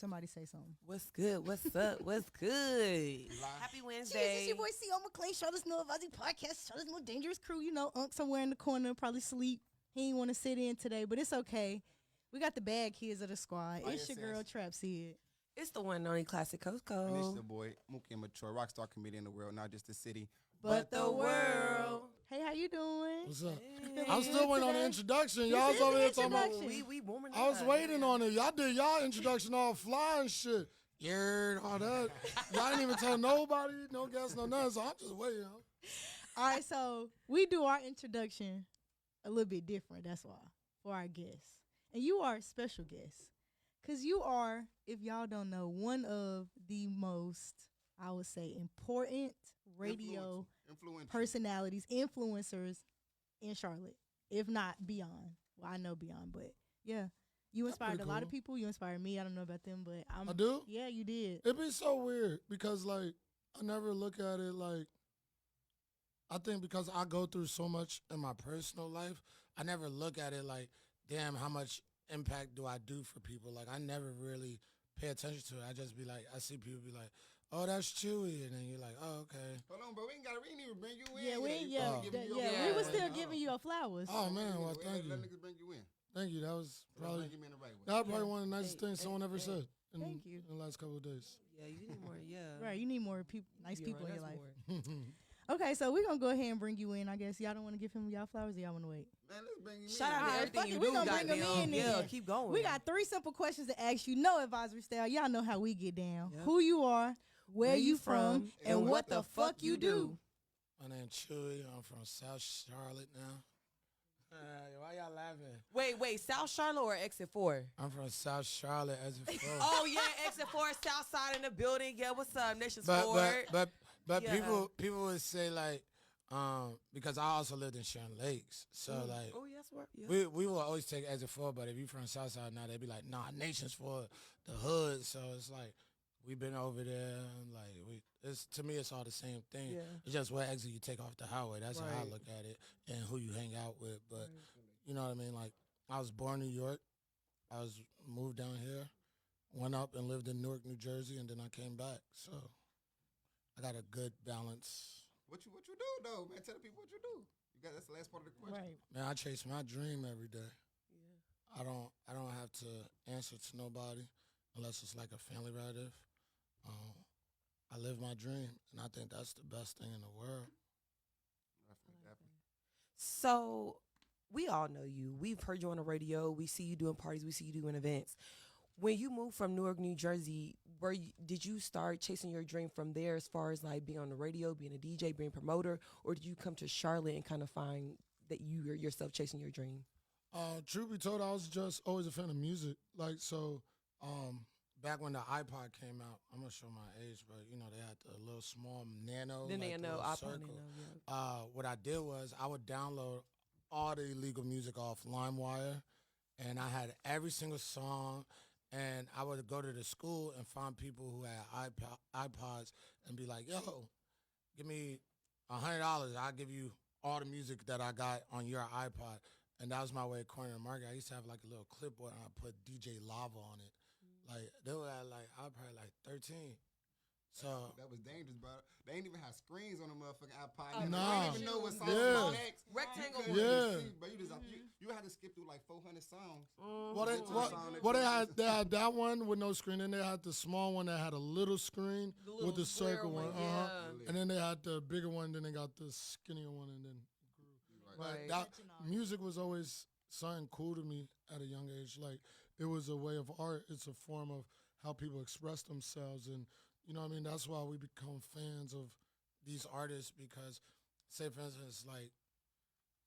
somebody say something. What's good? What's up? What's good? Happy Wednesday. It's your boy C.O. McClain. Shoutouts NoAdvisory podcast. Shoutouts No Dangerous Crew. You know, Unc somewhere in the corner, probably sleep. He ain't want to sit in today, but it's okay. We got the bad kids of the squad. It's your girl, Trap Sid. It's the one and only Classic Coco. And it's the boy, Mookie and Mature, rockstar comedian in the world, not just the city, but the world. Hey, how you doing? What's up? Hey. I'm still waiting on the introduction. Y'all was over here talking about. We warming up. I was waiting on it. Y'all did y'all introduction all fly and shit. Yeah, all that. Y'all didn't even tell nobody, no guests, no nothing. So I'm just waiting. All right, so we do our introduction a little bit different. That's why for our guests, and you are a special guest, cause you are, if y'all don't know, one of the most, I would say, important radio personalities, influencers in Charlotte, if not beyond. Well, I know beyond, but yeah, you inspired a lot of people. You inspired me. I don't know about them, but I do? Yeah, you did. It'd be so weird because, like, I never look at it like, I think because I go through so much in my personal life, I never look at it like, damn, how much impact do I do for people? Like, I never really pay attention to it. I just be like, I see people be like, oh, that's Chewy, and then you're like, oh, okay. Hold on, bro. We ain't even bring you in. We were still giving you your flowers. Oh man, well, thank you. Let niggas bring you in. Thank you. That was probably right one of the nicest things someone ever said in you. the last couple of days. Yeah, you need more. Yeah, right. You need more nice people in your life. More. Okay, so we're gonna go ahead and bring you in. I guess y'all don't want to give him y'all flowers, or y'all want to wait? Man, let's bring you Shout in. out to everything you do. We're gonna bring him in. Yeah, keep going. We got 3 simple questions to ask you. No advisory style. Y'all know how we get down. Yep. Who you are, where you from, and what the fuck you do. My name's Chewy. I'm from South Charlotte now. Why y'all laughing? Wait, South Charlotte or Exit 4? I'm from South Charlotte, Exit 4. Oh yeah, Exit 4, South Side in the building. Yeah, what's up, Nation's Forward? But people would say like, because I also lived in Sharon Lakes, so like, oh yes, yeah. we will always take Exit 4. But if you from South Side now, they'd be like, nah, Nation's for the hood. So it's like we've been over there, and like to me, it's all the same thing. Yeah. It's just what exit you take off the highway. That's how I look at it, and who you hang out with. But you know what I mean? Like, I was born in New York. I was moved down here, went up and lived in Newark, New Jersey, and then I came back. So I got a good balance. What you do though, man? Tell the people what you do. That's the last part of the question. Right. Man, I chase my dream every day. Yeah. I don't have to answer to nobody unless it's like a family relative. I live my dream, and I think that's the best thing in the world. Definitely. So we all know you. We've heard you on the radio. We see you doing parties. We see you doing events. When you moved from Newark, New Jersey, did you start chasing your dream from there as far as like being on the radio, being a DJ, being a promoter, or did you come to Charlotte and kind of find that you are yourself chasing your dream? Truth be told, I was just always a fan of music. Like, so back when the iPod came out, I'm going to show my age, but, you know, they had the little small nano. The nano, iPod circle. Nano, yeah. What I did was I would download all the illegal music off LimeWire, and I had every single song. And I would go to the school and find people who had iPods and be like, yo, give me $100. I'll give you all the music that I got on your iPod. And that was my way of cornering the market. I used to have like a little clipboard and I put DJ Lava on it. Like, they were at like, I was probably like 13. So that was dangerous, bro. They ain't even have screens on the motherfucking iPod. No. I didn't even know what songs was next. Rectangle. See, but you had to skip through like 400 songs. They had that one with no screen, and they had the small one that had a little screen with the circle one. And then they had the bigger one, then they got the skinnier one, and then grew. But that music was always something cool to me at a young age. Like, it was a way of art. It's a form of how people express themselves, and you know what I mean? That's why we become fans of these artists because, say, for instance, like,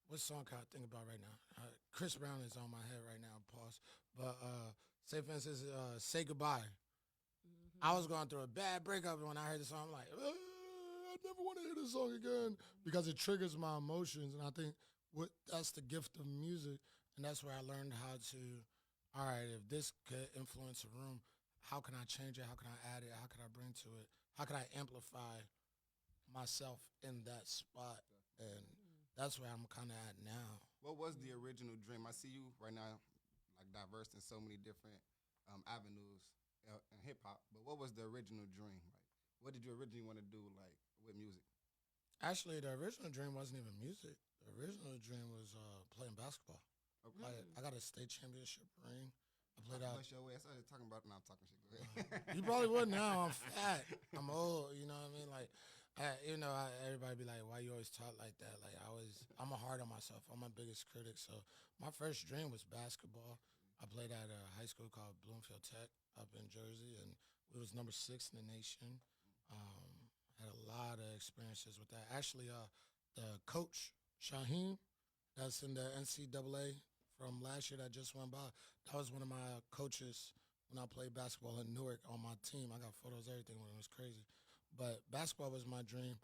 what song can I think about right now? Chris Brown is on my head right now, pause. But say, for instance, Say Goodbye. Mm-hmm. I was going through a bad breakup, and when I heard the song, I'm like, I never want to hear this song again because it triggers my emotions. And I think that's the gift of music, and that's where I learned how to, all right, if this could influence a room, how can I change it? How can I add it? How can I bring to it? How can I amplify myself in that spot? And that's where I'm kind of at now. What was the original dream? I see you right now, like, diverse in so many different avenues. in hip hop. But what was the original dream? Like, what did you originally want to do, like, with music? Actually, the original dream wasn't even music. The original dream was playing basketball. Okay. I got a state championship ring. I played I'll out. bust your ass. I was talking about now. I'm talking shit. Go ahead. You probably would now. I'm fat. I'm old. You know what I mean? Like, everybody be like, "Why you always talk like that?" Like, I'm hard on myself. I'm my biggest critic. So my first dream was basketball. I played at a high school called Bloomfield Tech up in Jersey, and we was number 6 in the nation. Had a lot of experiences with that. Actually, the coach Shaheem, that's in the NCAA from last year that just went by. That was one of my coaches when I played basketball in Newark on my team. I got photos, everything, when it was crazy. But basketball was my dream.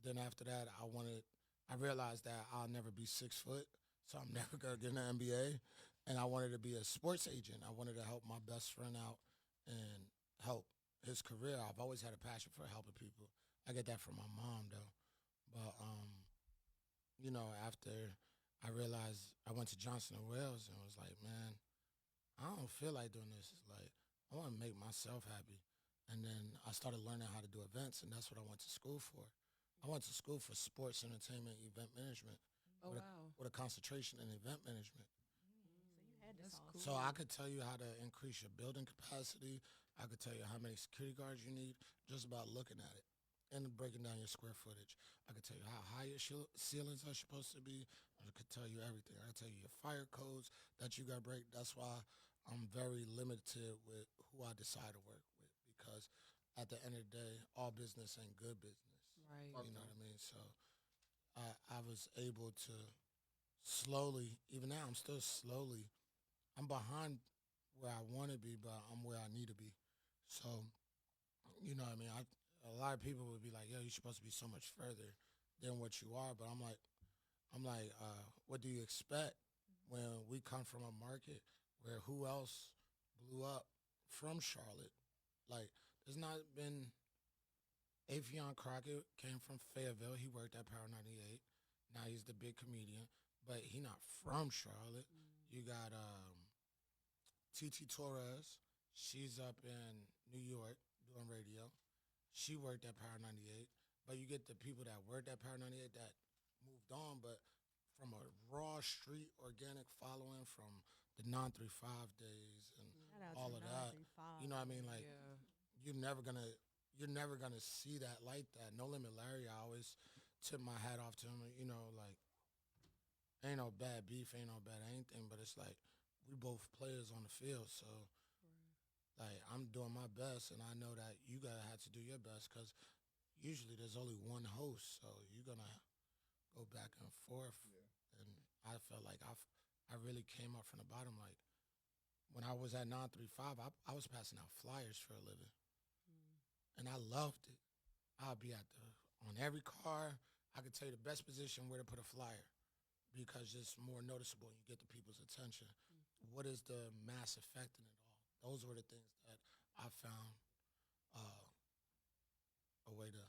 Then after that, I realized that I'll never be 6 foot, so I'm never going to get in the NBA. And I wanted to be a sports agent. I wanted to help my best friend out and help his career. I've always had a passion for helping people. I get that from my mom, though. But, after I realized I went to Johnson & Wales and was like, man, I don't feel like doing this. It's like, I want to make myself happy. And then I started learning how to do events, and that's what I went to school for. I went to school for sports, entertainment, event management. Oh, with wow. with a concentration in event management. So you had That's this all. cool. So I could tell you how to increase your building capacity. I could tell you how many security guards you need just about looking at it and breaking down your square footage. I could tell you how high your ceilings are supposed to be. I could tell you everything. I could tell you your fire codes that you got to break. That's why I'm very limited with who I decide to work with, because at the end of the day, all business ain't good business. Right. You know what I mean? So I was able to slowly, even now I'm still slowly, I'm behind where I want to be, but I'm where I need to be. So, you know what I mean? A lot of people would be like, yo, you're supposed to be so much further than what you are. But I'm like, what do you expect when we come from a market where who else blew up from Charlotte? Like, there's not been Afion Crockett came from Fayetteville. He worked at Power 98. Now he's the big comedian, but he not from Charlotte. You got TT Torres. She's up in New York doing radio. She worked at Power 98. But you get the people that worked at Power 98 that moved on, but from a raw street organic following from the 935 days and Shout out all to of that. 935. You know what I mean? Like, Yeah. you're never gonna see that like that. No Limit Larry, I always tip my hat off to him. You know, like, ain't no bad beef, ain't no bad anything, but it's like we both players on the field, so like I'm doing my best, and I know that you gotta have to do your best, because usually there's only one host, so you're gonna go back and forth. And I felt like I really came up from the bottom. Like, when I was at 935, I was passing out flyers for a living, and I loved it. I'd be on every car. I could tell you the best position where to put a flyer, because it's more noticeable and you get the people's attention. What is the mass effect in it all? Those were the things that I found a way to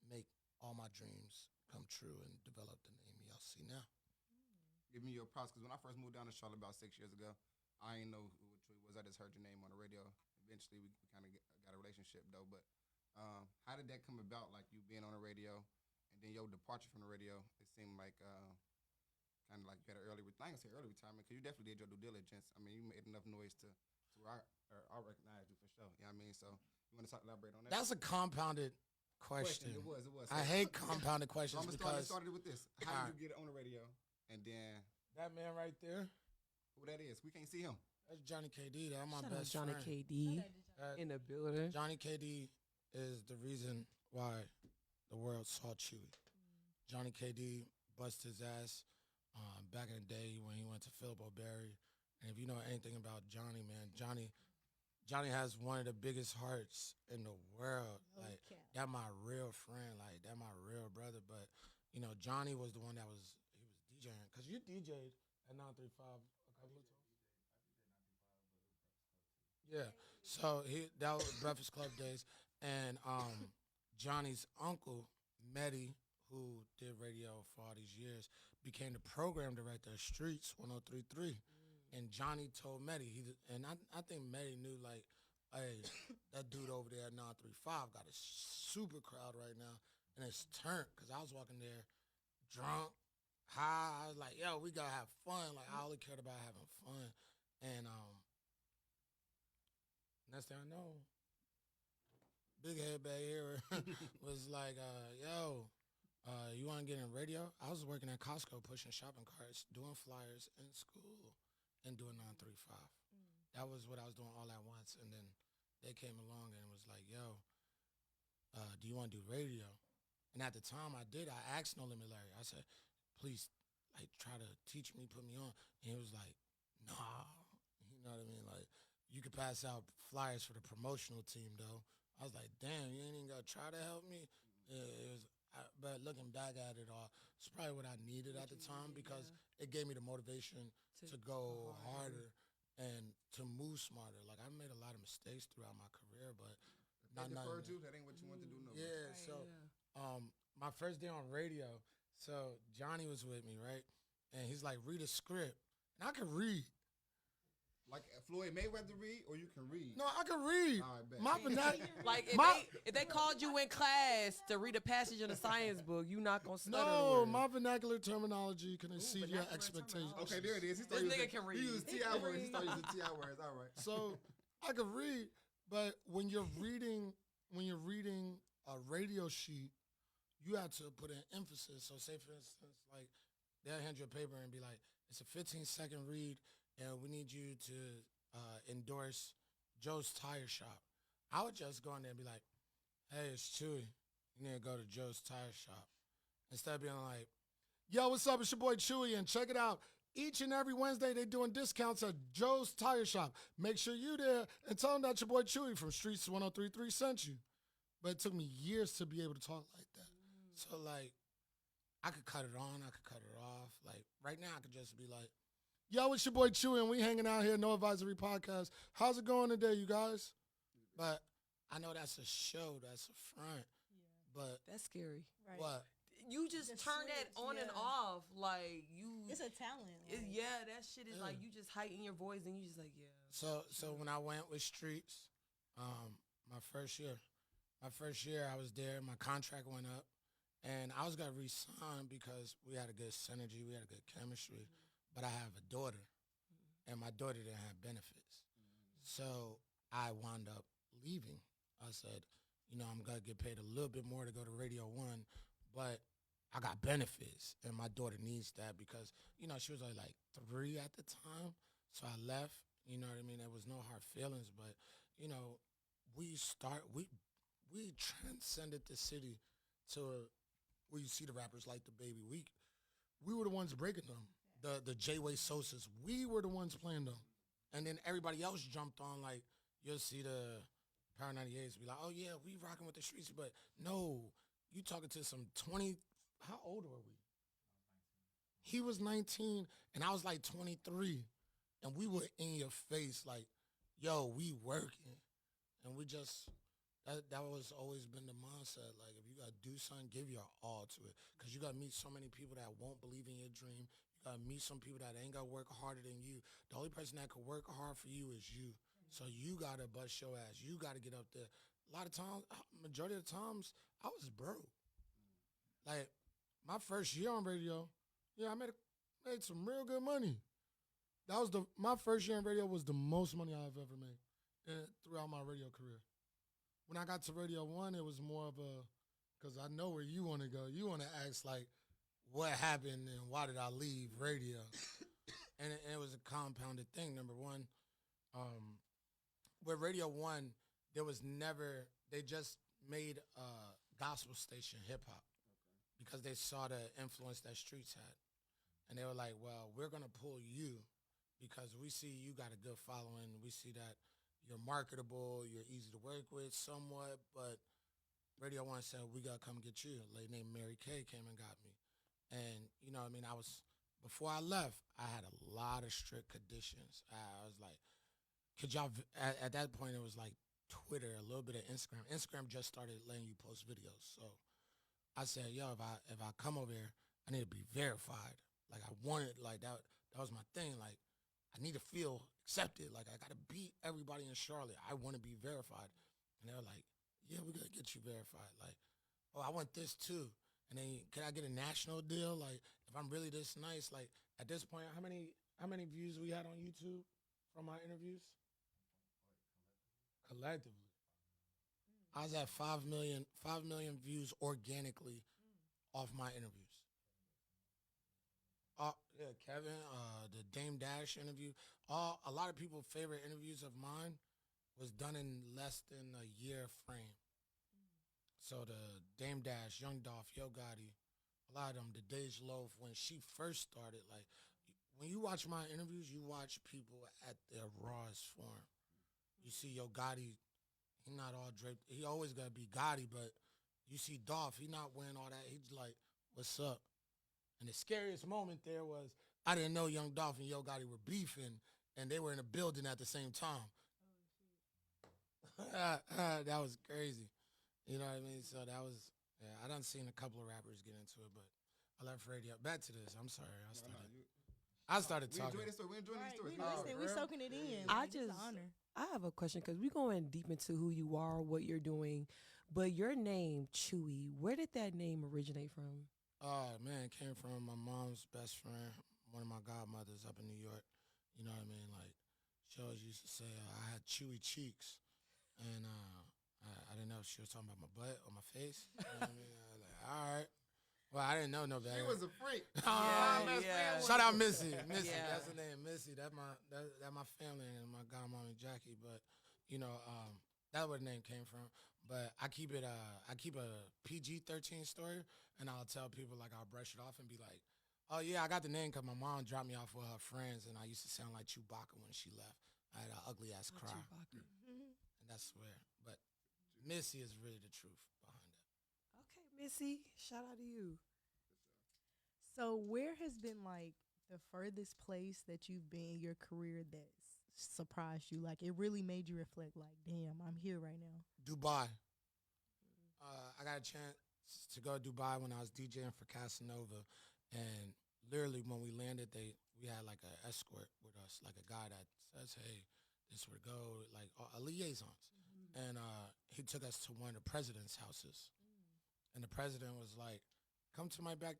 make all my dreams come true and develop the name y'all see now. Give me your props, because when I first moved down to Charlotte about 6 years ago, I didn't know who Chewy was. I just heard your name on the radio. Eventually, we kind of got a relationship, though. But how did that come about, like you being on the radio, and then your departure from the radio? It seemed like kind of like you had an early, I ain't gonna say early retirement, because you definitely did your due diligence. I mean, you made enough noise to where I recognize you for sure. You know what I mean? So you want to elaborate on that? That's a compounded question. It was. I hate compounded questions So I'm because started with this. How did you get on the radio? And then that man right there, who that is? We can't see him. that's Johnny KD. That's my Shout out best Johnny friend. KD in the building. Johnny KD is the reason why the world saw Chewy. Johnny KD busted his ass back in the day when he went to Philip O'Berry. And if you know anything about Johnny, man, Johnny has one of the biggest hearts in the world. Like, that my real friend. Like, that my real brother. But, you know, Johnny was the one he was DJing. Because you DJ'd at 935 a couple of times. Yeah. So that was Breakfast Club days. And Johnny's uncle, Mehdi, who did radio for all these years, became the program director of Streets 103.3. And Johnny told Mehdi, and I think Mehdi knew, like, hey, that dude over there at 935 got a super crowd right now, and it's turned because I was walking there drunk, high. I was like, yo, we gotta have fun. Like I only cared about having fun, and next thing I know, big head back here was like, yo. You want to get in radio? I was working at Costco pushing shopping carts, doing flyers in school, and doing 935. That was what I was doing all at once. And then they came along and was like, yo, do you want to do radio? And at the time I did. I asked No Limit Larry. I said, please, like, try to teach me, put me on. And he was like, nah. You know what I mean? Like, you could pass out flyers for the promotional team, though. I was like, damn, you ain't even got to try to help me? It was... But looking back at it all, it's probably what I needed at the time because it gave me the motivation to go harder and to move smarter. Like, I made a lot of mistakes throughout my career, but not deferred you. That ain't what you want to do no more. Yeah, right, so my first day on radio, so Johnny was with me, right? And he's like, read a script. And I can read. Like Floyd Mayweather read, or you can read? No, I can read. My like if they called you in class to read a passage in a science book, you not gonna stutter. No, my vernacular terminology can exceed your expectations. Okay, there it is. This nigga can read. He used TI words. He started using TI words. All right. So I can read, but when you're reading a radio sheet, you have to put an emphasis. So say for instance, like they'll hand you a paper and be like, it's a 15-second read. And we need you to endorse Joe's Tire Shop. I would just go in there and be like, hey, it's Chewy. You need to go to Joe's Tire Shop. Instead of being like, yo, what's up? It's your boy Chewy, and check it out. Each and every Wednesday, they're doing discounts at Joe's Tire Shop. Make sure you're there and tell them that your boy Chewy from Streets 1033 sent you. But it took me years to be able to talk like that. So, like, I could cut it on. I could cut it off. Like, right now, I could just be like, yo, it's your boy Chewy, and we hanging out here, NoAdvisory podcast. How's it going today, you guys? But I know that's a show, that's a front. Yeah. But that's scary. Right. What? You just turn that on and off, like you. It's a talent. Like. Yeah, that shit is like you just heighten your voice, and you just like So when I went with Streets, my first year, I was there. My contract went up, and I was gonna resign because we had a good synergy, we had a good chemistry. But I have a daughter, and my daughter didn't have benefits. So I wound up leaving. I said, you know, I'm going to get paid a little bit more to go to Radio 1, but I got benefits, and my daughter needs that because, you know, she was only like 3 at the time. So I left, you know what I mean? There was no hard feelings, but, you know, we transcended the city to where you see the rappers like the Baby. We were the ones breaking them. The J-Way Sosas, we were the ones playing them. And then everybody else jumped on, like, you'll see the Power 98s be like, oh, yeah, we rocking with the streets. But no, you talking to some 20, how old were we? He was 19, and I was like 23. And we were in your face like, yo, we working. And we just, that was always been the mindset. Like, if you got to do something, give your all to it. Because you got to meet so many people that won't believe in your dream. Meet some people that ain't gonna work harder than you. The only person that could work hard for you is you. So you gotta bust your ass. You gotta get up there. A lot of times, majority of the times, I was broke. Like my first year on radio, I made some real good money. That was my first year on radio was the most money I've ever made throughout my radio career. When I got to Radio 1, it was more of a, because I know where you want to go. You want to ask like, what happened and why did I leave radio? And it was a compounded thing. Number one, with Radio 1, they just made a gospel station hip-hop because they saw the influence that Streets had. And they were like, well, we're going to pull you because we see you got a good following. We see that you're marketable, you're easy to work with somewhat, but Radio 1 said, we got to come get you. A lady named Mary Kay came and got me. And, you know what I mean, before I left, I had a lot of strict conditions. I was like, could y'all, at that point, it was like Twitter, a little bit of Instagram. Instagram just started letting you post videos. So I said, yo, if I come over here, I need to be verified. Like, I wanted, like, that was my thing. Like, I need to feel accepted. Like, I got to beat everybody in Charlotte. I want to be verified. And they were like, yeah, we're going to get you verified. Like, oh, I want this too. And then can I get a national deal? Like, if I'm really this nice, like at this point, how many views we had on YouTube from my interviews? Collectively. I was at 5 million views organically off my interviews. Yeah, Kevin, the Dame Dash interview. A lot of people's favorite interviews of mine was done in less than a year frame. So the Dame Dash, Young Dolph, Yo Gotti, a lot of them, the Dej Loaf, when she first started, like, when you watch my interviews, you watch people at their rawest form. You see Yo Gotti, he not all draped. He always got to be Gotti, but you see Dolph, he not wearing all that. He's like, what's up? And the scariest moment there was, I didn't know Young Dolph and Yo Gotti were beefing, and they were in a building at the same time. That was crazy. You know what I mean? So that was, yeah, I done seen a couple of rappers get into it, but I left radio. Back to this. I'm sorry. I started talking. We enjoying these stories. We listening. We soaking it in. I Like, it's an just, honor. I have a question because we're going deep into who you are, what you're doing, but your name, Chewy, where did that name originate from? Oh, man, it came from my mom's best friend, one of my godmothers up in New York. You know what I mean? Like, she always used to say I had chewy cheeks. And I didn't know if she was talking about my butt or my face. You know what I mean? I was like, all right. Well, I didn't know no better. She was a freak. Yeah. Shout out Missy. Missy, Yeah. that's her name. Missy, that's my family and my godmommy Jackie. But, you know, that's where the name came from. But I keep a PG-13 story, and I'll tell people, like, I'll brush it off and be like, oh, yeah, I got the name because my mom dropped me off with her friends, and I used to sound like Chewbacca when she left. I had an ugly-ass cry. And that's where. But Missy is really the truth behind it. Okay, Missy, shout out to you. So where has been, like, the furthest place that you've been in your career that's surprised you? Like, it really made you reflect, like, damn, I'm here right now. Dubai. I got a chance to go to Dubai when I was DJing for Casanova. And literally when we landed, we had, like, an escort with us, like a guy that says, hey, this where to go, like a liaisons. And he took us to one of the president's houses. And the president was like, come to my backyard.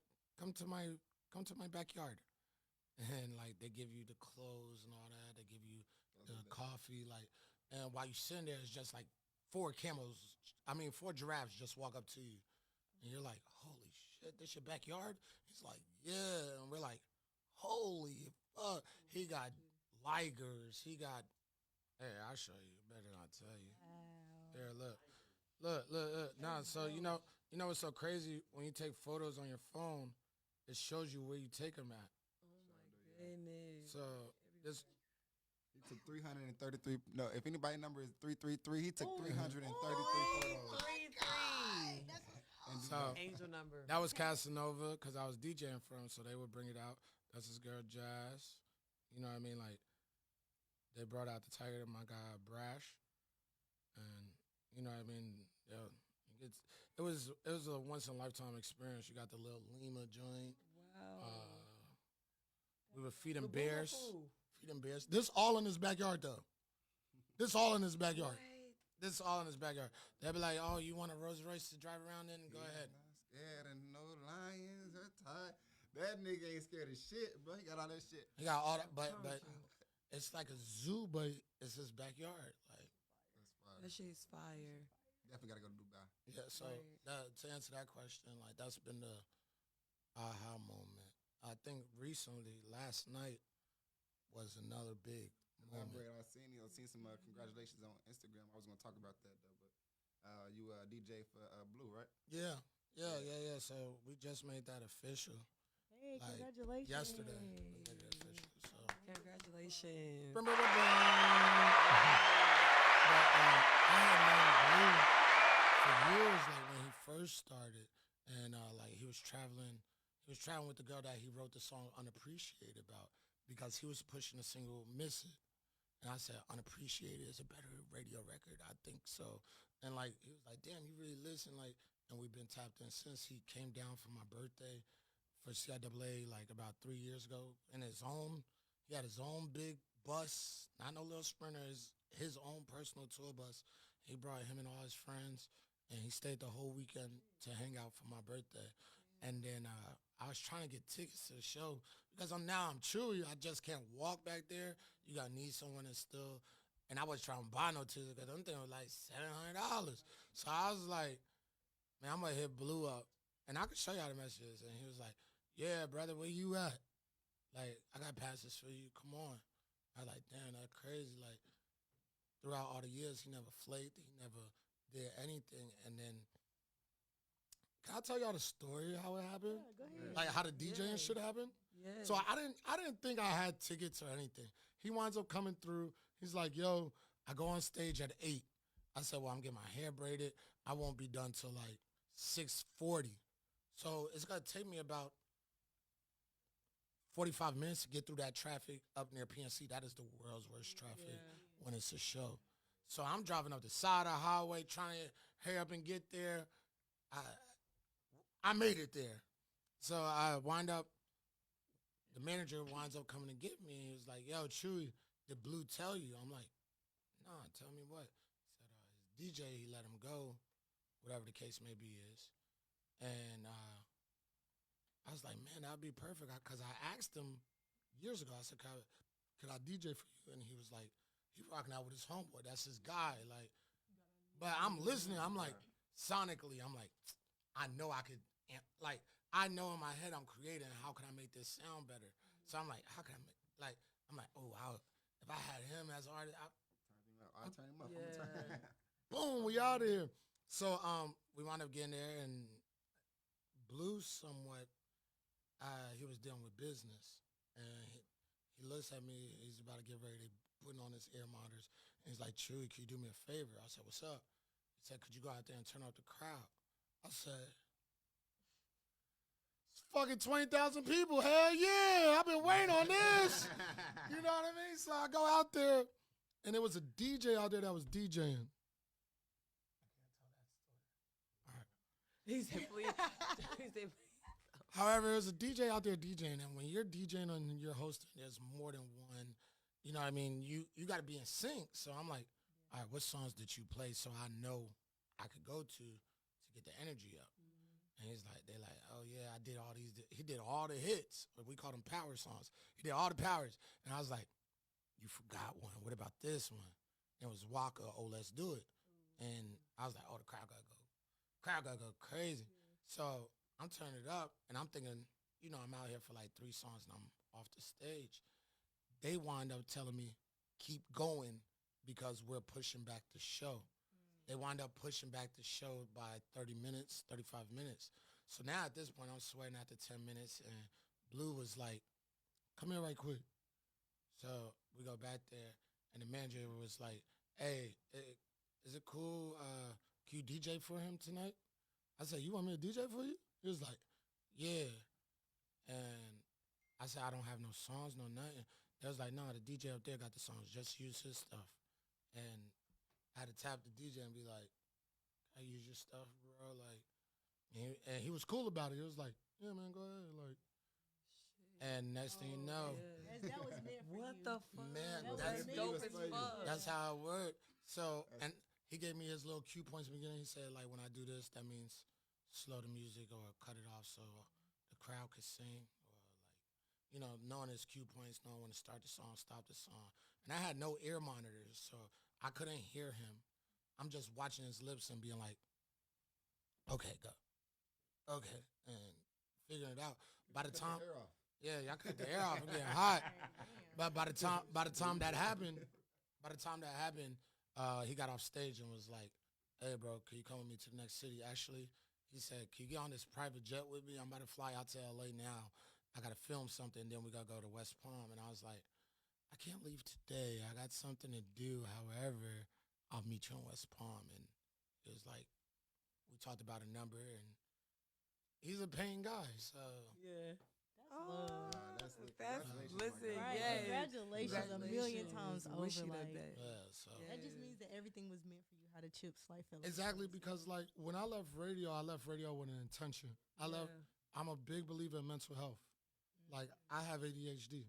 And like they give you the clothes and all that. They give you the coffee, like, and while you sitting there, it's just like 4 giraffes just walk up to you. And you're like, holy shit, this your backyard? He's like, yeah. And we're like, holy fuck. He got ligers. He got, hey, I'll show you. Better not tell you. Wow. There, look. Nah, so you know what's so crazy? When you take photos on your phone, it shows you where you take them at. Oh my goodness. So this. He took 333. No, if anybody's number is 333, he took 333 photos. 333. And So Angel number. that was Casanova because I was DJing for him, so they would bring it out. That's his girl Jazz. You know what I mean? Like they brought out the Tiger, my guy Brash, and you know what I mean. Yeah, it was a once in a lifetime experience. You got the little Lima joint. Wow. We were feeding bears. Feeding bears. This all in his backyard though. This all in his backyard. This all in his backyard. They'd be like, "Oh, you want a Rolls Royce to drive around in? Go ahead." Not scared of no lions or tight. That nigga ain't scared of shit, bro. He got all that shit. He got all that, but it's like a zoo, but it's his backyard. Like That's fire. That shit's fire. Definitely gotta go to Dubai. yeah. So to answer that question, like that's been the aha moment. I think recently, last night was another big moment. I seen some congratulations on Instagram. I was gonna talk about that though, but you DJ for Blue, right? Yeah. So we just made that official. Hey, Like, congratulations. Yesterday. We made it official. So. Congratulations. But, I had known Blue for years, like when he first started, and like he was traveling with the girl that he wrote the song "Unappreciated" about because he was pushing the single "Miss It," and I said, "Unappreciated is a better radio record, I think so." And like he was like, "Damn, you really listen?" Like, and we've been tapped in since he came down for my birthday for CIAA like about 3 years ago in his own. He had his own big bus, not no little Sprinter, is his own personal tour bus. He brought him and all his friends, and he stayed the whole weekend to hang out for my birthday. And then I was trying to get tickets to the show because I'm Chewy. I just can't walk back there. You got to need someone that's still, and I was trying to buy no tickets because them things was like $700. So I was like, man, I'm going to hit Blue up. And I could show y'all the messages. And he was like, yeah, brother, where you at? Like, I got passes for you. Come on. I was like, damn, that's crazy. Like, throughout all the years, he never flaked. He never did anything. And then, can I tell y'all the story how it happened? Yeah, go ahead. Like how the DJing shit happened? Yeah. So I didn't think I had tickets or anything. He winds up coming through. He's like, yo, I go on stage at 8. I said, well, I'm getting my hair braided. I won't be done till like 6:40. So it's going to take me about 45 minutes to get through that traffic up near PNC. That is the world's worst traffic when it's a show. So I'm driving up the side of the highway trying to hurry up and get there. I made it there. So I wind up, the manager winds up coming to get me. He was like, yo, Chewy, did Blue tell you? I'm like, nah, tell me what? He said, his DJ, he let him go, whatever the case may be is. And I was like, man, that would be perfect. Because I asked him years ago, I said, could I DJ for you? And he was like, he rocking out with his homeboy. That's his guy. Like, but I'm listening. I'm like, sonically, I'm like, I know I could, like, I know in my head I'm creating, how can I make this sound better? So I'm like, how can I make, like, I'm like, oh, if I had him as an artist, I'll turn him up. Yeah. boom, we out of here. So we wound up getting there, and Blue somewhat, he was dealing with business. And he looks at me, he's about to get ready to put on his ear monitors. And he's like, Chewy, can you do me a favor? I said, what's up? He said, could you go out there and turn up the crowd? I said, it's fucking 20,000 people. Hell yeah, I've been waiting on this. You know what I mean? So I go out there, and there was a DJ out there that was DJing. He said, please. He said, please. However, there's a DJ out there DJing, and when you're DJing and you're hosting, there's more than one. You know what I mean? You got to be in sync. So I'm like, all right, what songs did you play so I know I could go to get the energy up? And they're like, oh yeah, I did all these. He did all the hits. We call them power songs. He did all the powers. And I was like, you forgot one. What about this one? And it was Waka, Oh Let's Do It. And I was like, oh, the crowd gotta go crazy. So I'm turning it up, and I'm thinking, you know, I'm out here for like 3 songs, and I'm off the stage. They wind up telling me, keep going because we're pushing back the show. They wind up pushing back the show by 30 minutes, 35 minutes. So now at this point, I'm sweating after 10 minutes, and Blue was like, come here right quick. So we go back there, and the manager was like, hey, is it cool? Can you DJ for him tonight? I said, you want me to DJ for you? He was like, yeah. And I said, I don't have no songs, no nothing. They was like, no, the DJ up there got the songs. Just use his stuff. And I had to tap the DJ and be like, I use your stuff, bro. Like, and he was cool about it. He was like, yeah, man, go ahead. Like, and next thing you know, That was meant for what you. the fuck? man, That's dope as fuck. that's how it worked. So, and he gave me his little cue points in the beginning. He said, like, when I do this, that means slow the music or cut it off so the crowd could sing, or like, you know, knowing his cue points, knowing when to start the song, stop the song. And I had no ear monitors, so I couldn't hear him. I'm just watching his lips and being like, okay, go. Okay, and figuring it out. By the time, yeah, y'all cut the air off and getting hot. But by the time that happened, he got off stage and was like, hey, bro, can you come with me to the next city? Actually, he said, can you get on this private jet with me? I'm about to fly out to L.A. now. I got to film something, then we got to go to West Palm. And I was like, I can't leave today. I got something to do. However, I'll meet you in West Palm. And it was like, we talked about a number, and he's a paying guy, so. Yeah. That's listen, Right. yeah. Congratulations a million times over. Wish you the Like, best. Yeah, so. that just means that everything was meant for you. How the chips like fell. Exactly, because like when I left radio with an intention. I'm a big believer in mental health. Like I have ADHD.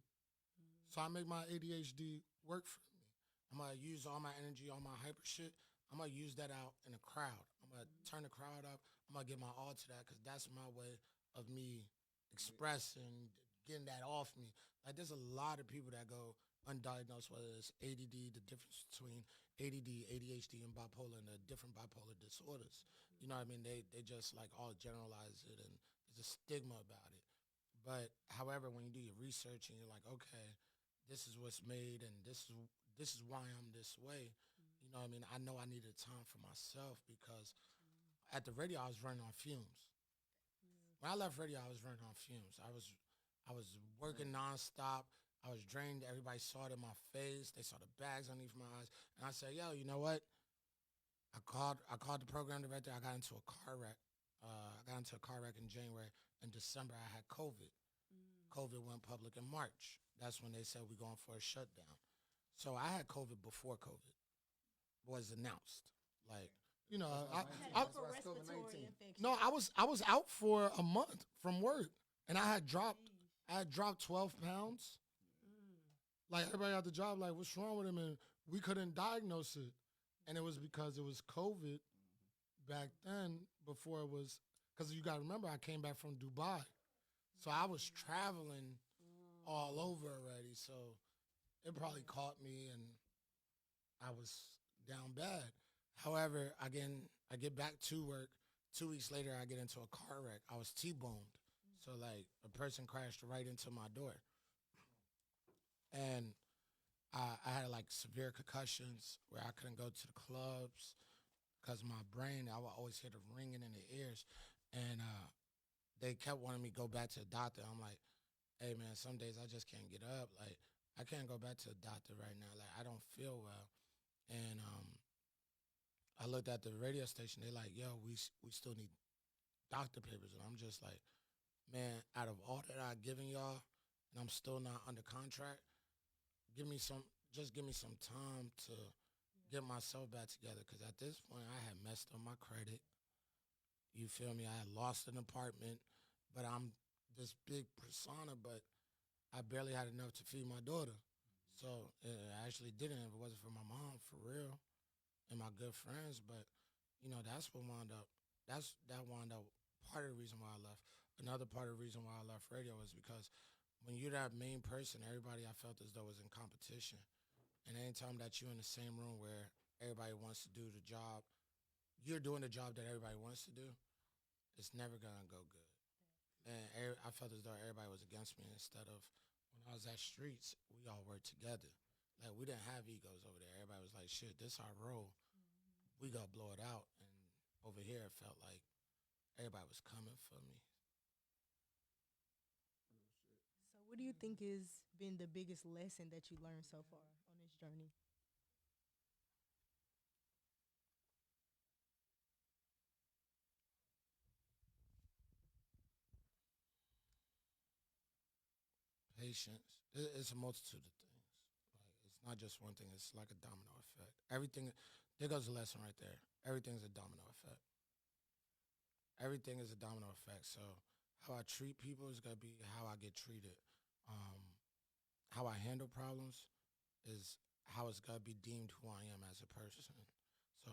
So I make my ADHD work for me. I'm going to use all my energy, all my hyper shit. I'm going to use that out in a crowd. I'm going to turn the crowd up. I'm going to give my all to that because that's my way of me expressing, getting that off me. Like, there's a lot of people that go undiagnosed, whether it's ADD, the difference between ADD, ADHD, and bipolar, and the different bipolar disorders. You know what I mean? They just, like, all generalize it, and there's a stigma about it. But, however, when you do your research and you're like, okay, this is what's made, and this is why I'm this way. You know what I mean? I know I needed time for myself because at the radio I was running on fumes. When I left radio, I was running on fumes. I was working nonstop. I was drained. Everybody saw it in my face. They saw the bags underneath my eyes. And I said, yo, you know what? I called the program director. I got into a car wreck. In January. In December, I had COVID. COVID went public in March. That's when they said we're going for a shutdown. So I had COVID before COVID was announced. Like, you know, I was out for a month from work, and I had dropped 12 pounds. Like, everybody at the job, like, what's wrong with him? And we couldn't diagnose it, and it was because it was COVID back then. Before it was, because you got to remember, I came back from Dubai, so I was traveling all over already. So it probably caught me, and I was down bad. However, again, I get back to work. 2 weeks later, I get into a car wreck. I was T-boned. So, like, a person crashed right into my door. And I had, like, severe concussions where I couldn't go to the clubs because my brain, I would always hear the ringing in the ears. And they kept wanting me to go back to the doctor. I'm like, hey, man, some days I just can't get up. Like, I can't go back to the doctor right now. Like, I don't feel well. And I looked at the radio station. They're like, yo, we still need doctor papers. And I'm just like, man, out of all that I've given y'all, and I'm still not under contract, give me some time to get myself back together. Because at this point, I had messed up my credit. You feel me? I had lost an apartment, but I'm this big persona, but I barely had enough to feed my daughter. So it actually didn't if it wasn't for my mom, for real, and my good friends. But, you know, that wound up part of the reason why I left. Another part of the reason why I left radio is because when you're that main person, everybody I felt as though was in competition. And anytime that you're in the same room where everybody wants to do the job, you're doing the job that everybody wants to do, it's never going to go good. And I felt as though everybody was against me instead of when I was at Streets, we all worked together. Like, we didn't have egos over there. Everybody was like, shit, this our role. We got to blow it out. And over here, it felt like everybody was coming for me. So what do you think has been the biggest lesson that you learned so far on this journey? Patience. It's a multitude of things. Like, it's not just one thing. It's like a domino effect. Everything, there goes the lesson right there. Everything's a domino effect. Everything is a domino effect. So how I treat people is going to be how I get treated. How I handle problems is how it's going to be deemed who I am as a person. So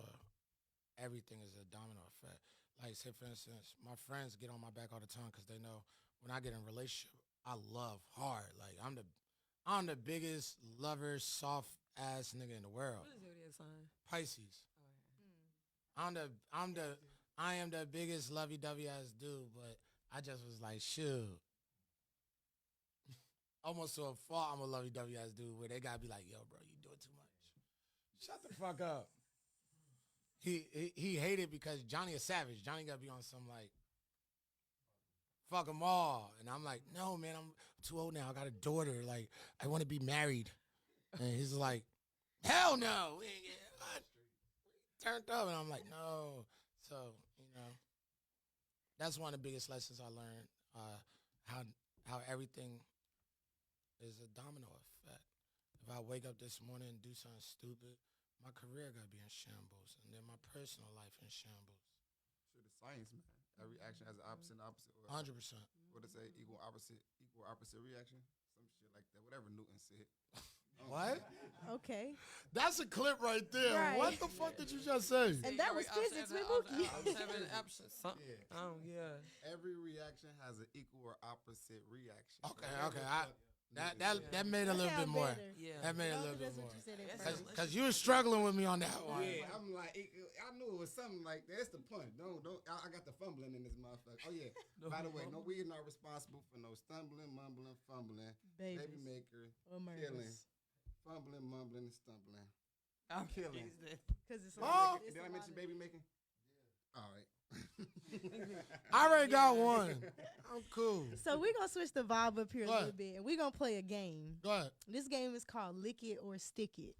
everything is a domino effect. Like, say, for instance, my friends get on my back all the time because they know when I get in a relationship, I love hard. Like, I'm the biggest lover, soft ass nigga in the world. What is your zodiac sign? Pisces. Oh, yeah. I am the biggest lovey-dovey ass dude, but I just was like, shoot. Almost to a fault, I'm a lovey-dovey ass dude where they gotta be like, yo, bro, you doing too much. Shut the fuck up. He hated because Johnny is savage. Johnny gotta be on some like, fuck them all. And I'm like, no, man, I'm too old now. I got a daughter. Like, I want to be married. And he's like, hell no. We turned up. And I'm like, no. So, you know, that's one of the biggest lessons I learned. How everything is a domino effect. If I wake up this morning and do something stupid, my career got to be in shambles. And then my personal life in shambles. Sure, the science, man. Every action has an opposite. 100%. What to say? Equal opposite reaction. Some shit like that. Whatever Newton said. What? Okay. That's a clip right there. Right. What the fuck did you just say? And that was physics with Mookie. Every reaction has an equal or opposite reaction. Okay. That made a little bit more. Yeah. That made a No, little bit that's more. what you said at first. Because you were struggling with me on that one. Yeah, I'm like, I knew it was something like that's the punch. Don't. I got the fumbling in this motherfucker. Oh yeah. By the way, no, we are not responsible for no stumbling, mumbling, fumbling, baby maker, killing, fumbling, mumbling, and stumbling. I'm killing. Because it's Did I mention baby making? Yeah. All right. I already got one. I'm cool. So we're going to switch the vibe up here a little bit, and we're going to play a game. Go ahead. This game is called Lick It or Stick It.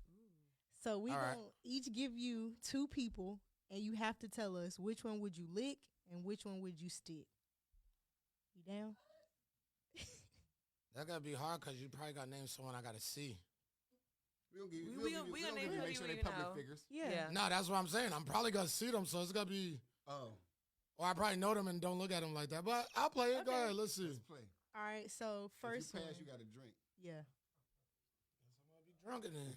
So we're going to each give you 2 people, and you have to tell us which one would you lick and which one would you stick. You down? That got to be hard because you probably got to name someone I got to see. We'll make sure they public figures. Yeah. No, that's what I'm saying. I'm probably going to see them, so it's going to be... Oh. Or I probably know them and don't look at them like that. But I'll play it. Okay. Go ahead. Let's see. Let's play. All right, so first if you pass, one. you got to drink. Yeah. I'm going to be drunk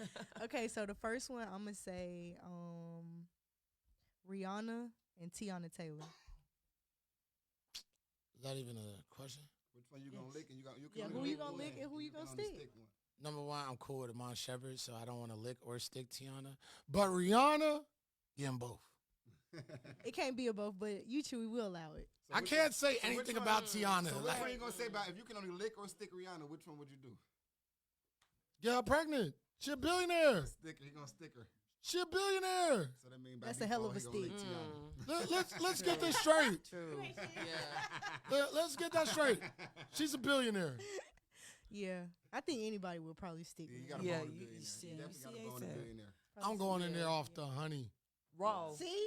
in there. Okay, so the first one, I'm going to say Rihanna and Tiana Taylor. Is that even a question? Which one you going to lick and you Yeah, who you going to lick and who you going to stick? Number one, I'm cool with Amon Shepard, so I don't want to lick or stick Tiana. But Rihanna, get them both. It can't be a both, but you two, we will allow it. So I can't say anything about Tiana. So which Like, one are you going to say about if you can only lick or stick Rihanna, which one would you do? get her pregnant. She a billionaire. He going to stick her. She a billionaire. So that means That's a hell of a stick. Let's get this straight. True. Yeah. Let's get that straight. She's a billionaire. Yeah, I think anybody will probably stick. You with got her. to bone a billionaire. You definitely got to bone a billionaire. I'm going in there off the honey. Raw. See,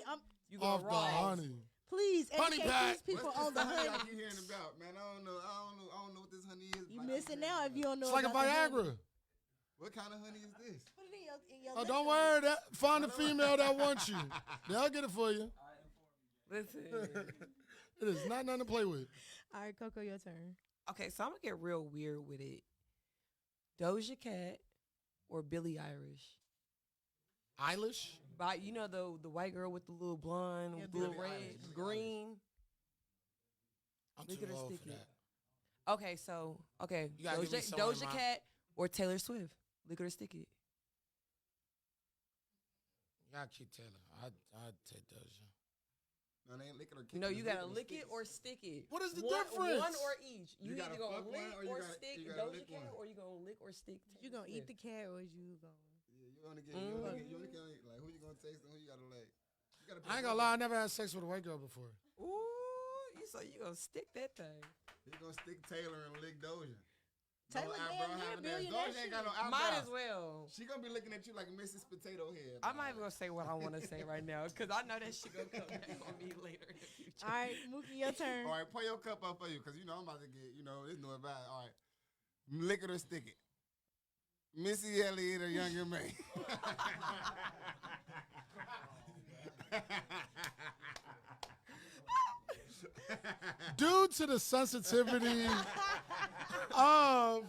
You Off going the raw. honey. please Honey educate pack. these people What's on the this honey honey. I keep hearing about, man? I don't know what this honey is. You but I missing keep now hearing if you about don't know. It's like a about the honey. Viagra. What kind of honey is this? Put it in your Oh, lips. don't worry. Find a female that wants you. They'll get it for you. Listen. It is not nothing to play with. All right, Coco, your turn. Okay, so I'm going to get real weird with it. Doja Cat or Billie Eilish? Eilish? By, you know, the white girl with the little blonde, with the little Billie red, Eilish. green. I'm Lick too it or old stick for it. that. Okay, so, You gotta give me someone in Doja mind. Cat or Taylor Swift? Lick it or stick it? You gotta keep Taylor. I'd take Doja. No, they ain't licking or kicking. No, you It's got to lick licking it or stick it. What is the One difference? or each. You You, gotta either going fuck to one lick or you or gotta- stick you gotta Doja lick Cat one. or you going to lick or stick You Taylor gonna eat Swift? the cat or you gonna? Yeah, you only get you only like who you gonna taste and who you gotta like. You gotta I ain't gonna lie. I never had sex with a white girl before. Ooh, you going to stick that thing. You gonna stick Taylor and lick Doja. Taylor damn near billionaire Doja ain't got no shit. eyebrows. Might as well. She gonna be looking at you like Mrs. Potato Head. I'm not even going to say what I want to say right now because I know that shit going to come back on me later in the future. All right, Mookie, your turn. All right, pour your cup up for you, cause you know I'm about to get, it's no bad. All right, lick it or stick it. Missy Elliott or Younger May. Due to the sensitivity of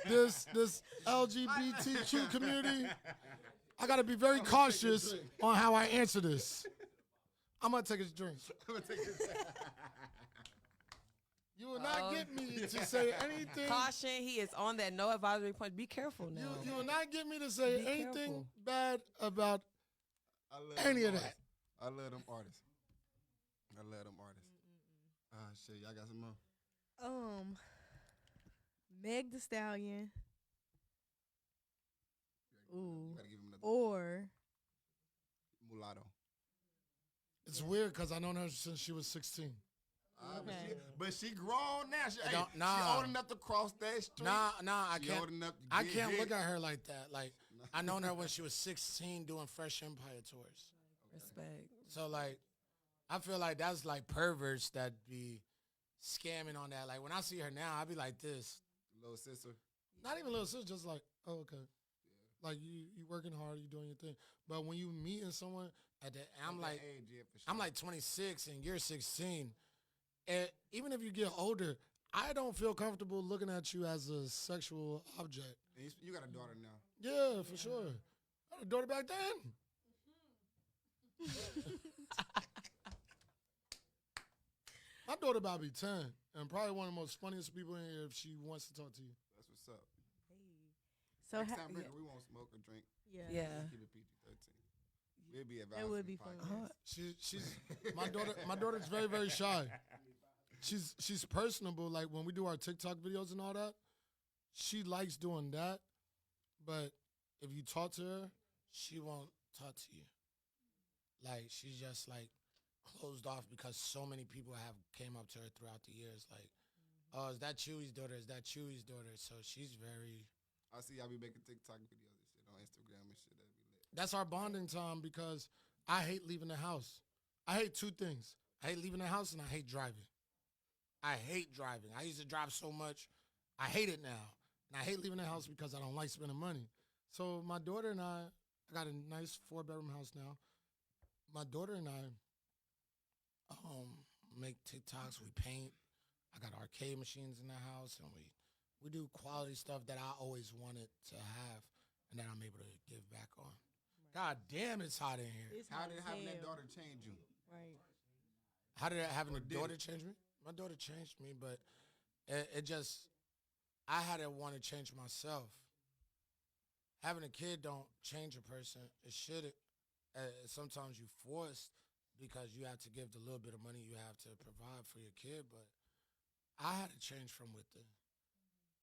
this LGBTQ community, I gotta be very cautious on how I answer this. I'm gonna take a drink. You will not get me to say anything. Caution, he is on that no advisory point. Be careful now. You will not get me to say Be anything careful. bad about I love any them of artists. that. I love them artists. Shit, y'all got some more? Meg Thee Stallion. Ooh. You gotta give him another Or mulatto. It's weird because I known her since she was 16. Okay. But she grown now. She Nah. old enough to cross that street. Nah, I She can't. old enough to I get can't hit. look at her like that. Like I known her when she was 16 doing Fresh Empire tours. Respect. So like, I feel like that's like perverts that be scamming on that. Like when I see her now, I be like this. Little sister. Not even little sister, just like, oh okay. Like you working hard, you doing your thing. But when you meeting someone at that, I'm At like, that age, yeah, for sure. I'm like 26 and you're 16. And even if you get older, I don't feel comfortable looking at you as a sexual object. And you got a daughter now. Yeah, for sure. I had a daughter back then. My daughter about to be 10, and probably one of the most funniest people in here if she wants to talk to you. That's what's up. So Next time, Brittany, we won't smoke or drink. Yeah. Keep it PG-13. We'll be That would be fun. She's my daughter. My daughter's very, very shy. She's personable. Like when we do our TikTok videos and all that, she likes doing that. But if you talk to her, she won't talk to you. Like she's just like closed off because so many people have came up to her throughout the years. Like, oh, is that Chewy's daughter? Is that Chewy's daughter? So she's very. I see y'all be making TikTok videos and shit on Instagram and shit. That'd be lit. That's our bonding time because I hate leaving the house. I hate two things. I hate leaving the house and I hate driving. I hate driving. I used to drive so much. I hate it now. And I hate leaving the house because I don't like spending money. So my daughter and I got a nice 4-bedroom house now. My daughter and I make TikToks. We paint. I got arcade machines in the house, and we do quality stuff that I always wanted to have and that I'm able to give back on. God damn, it's hot in here. How did having that daughter change you? Right. How did having a daughter change me? My daughter changed me, but it just, I had to want to change myself. Having a kid don't change a person. It should. Sometimes you forced because you have to give the little bit of money you have to provide for your kid, but I had to change from within.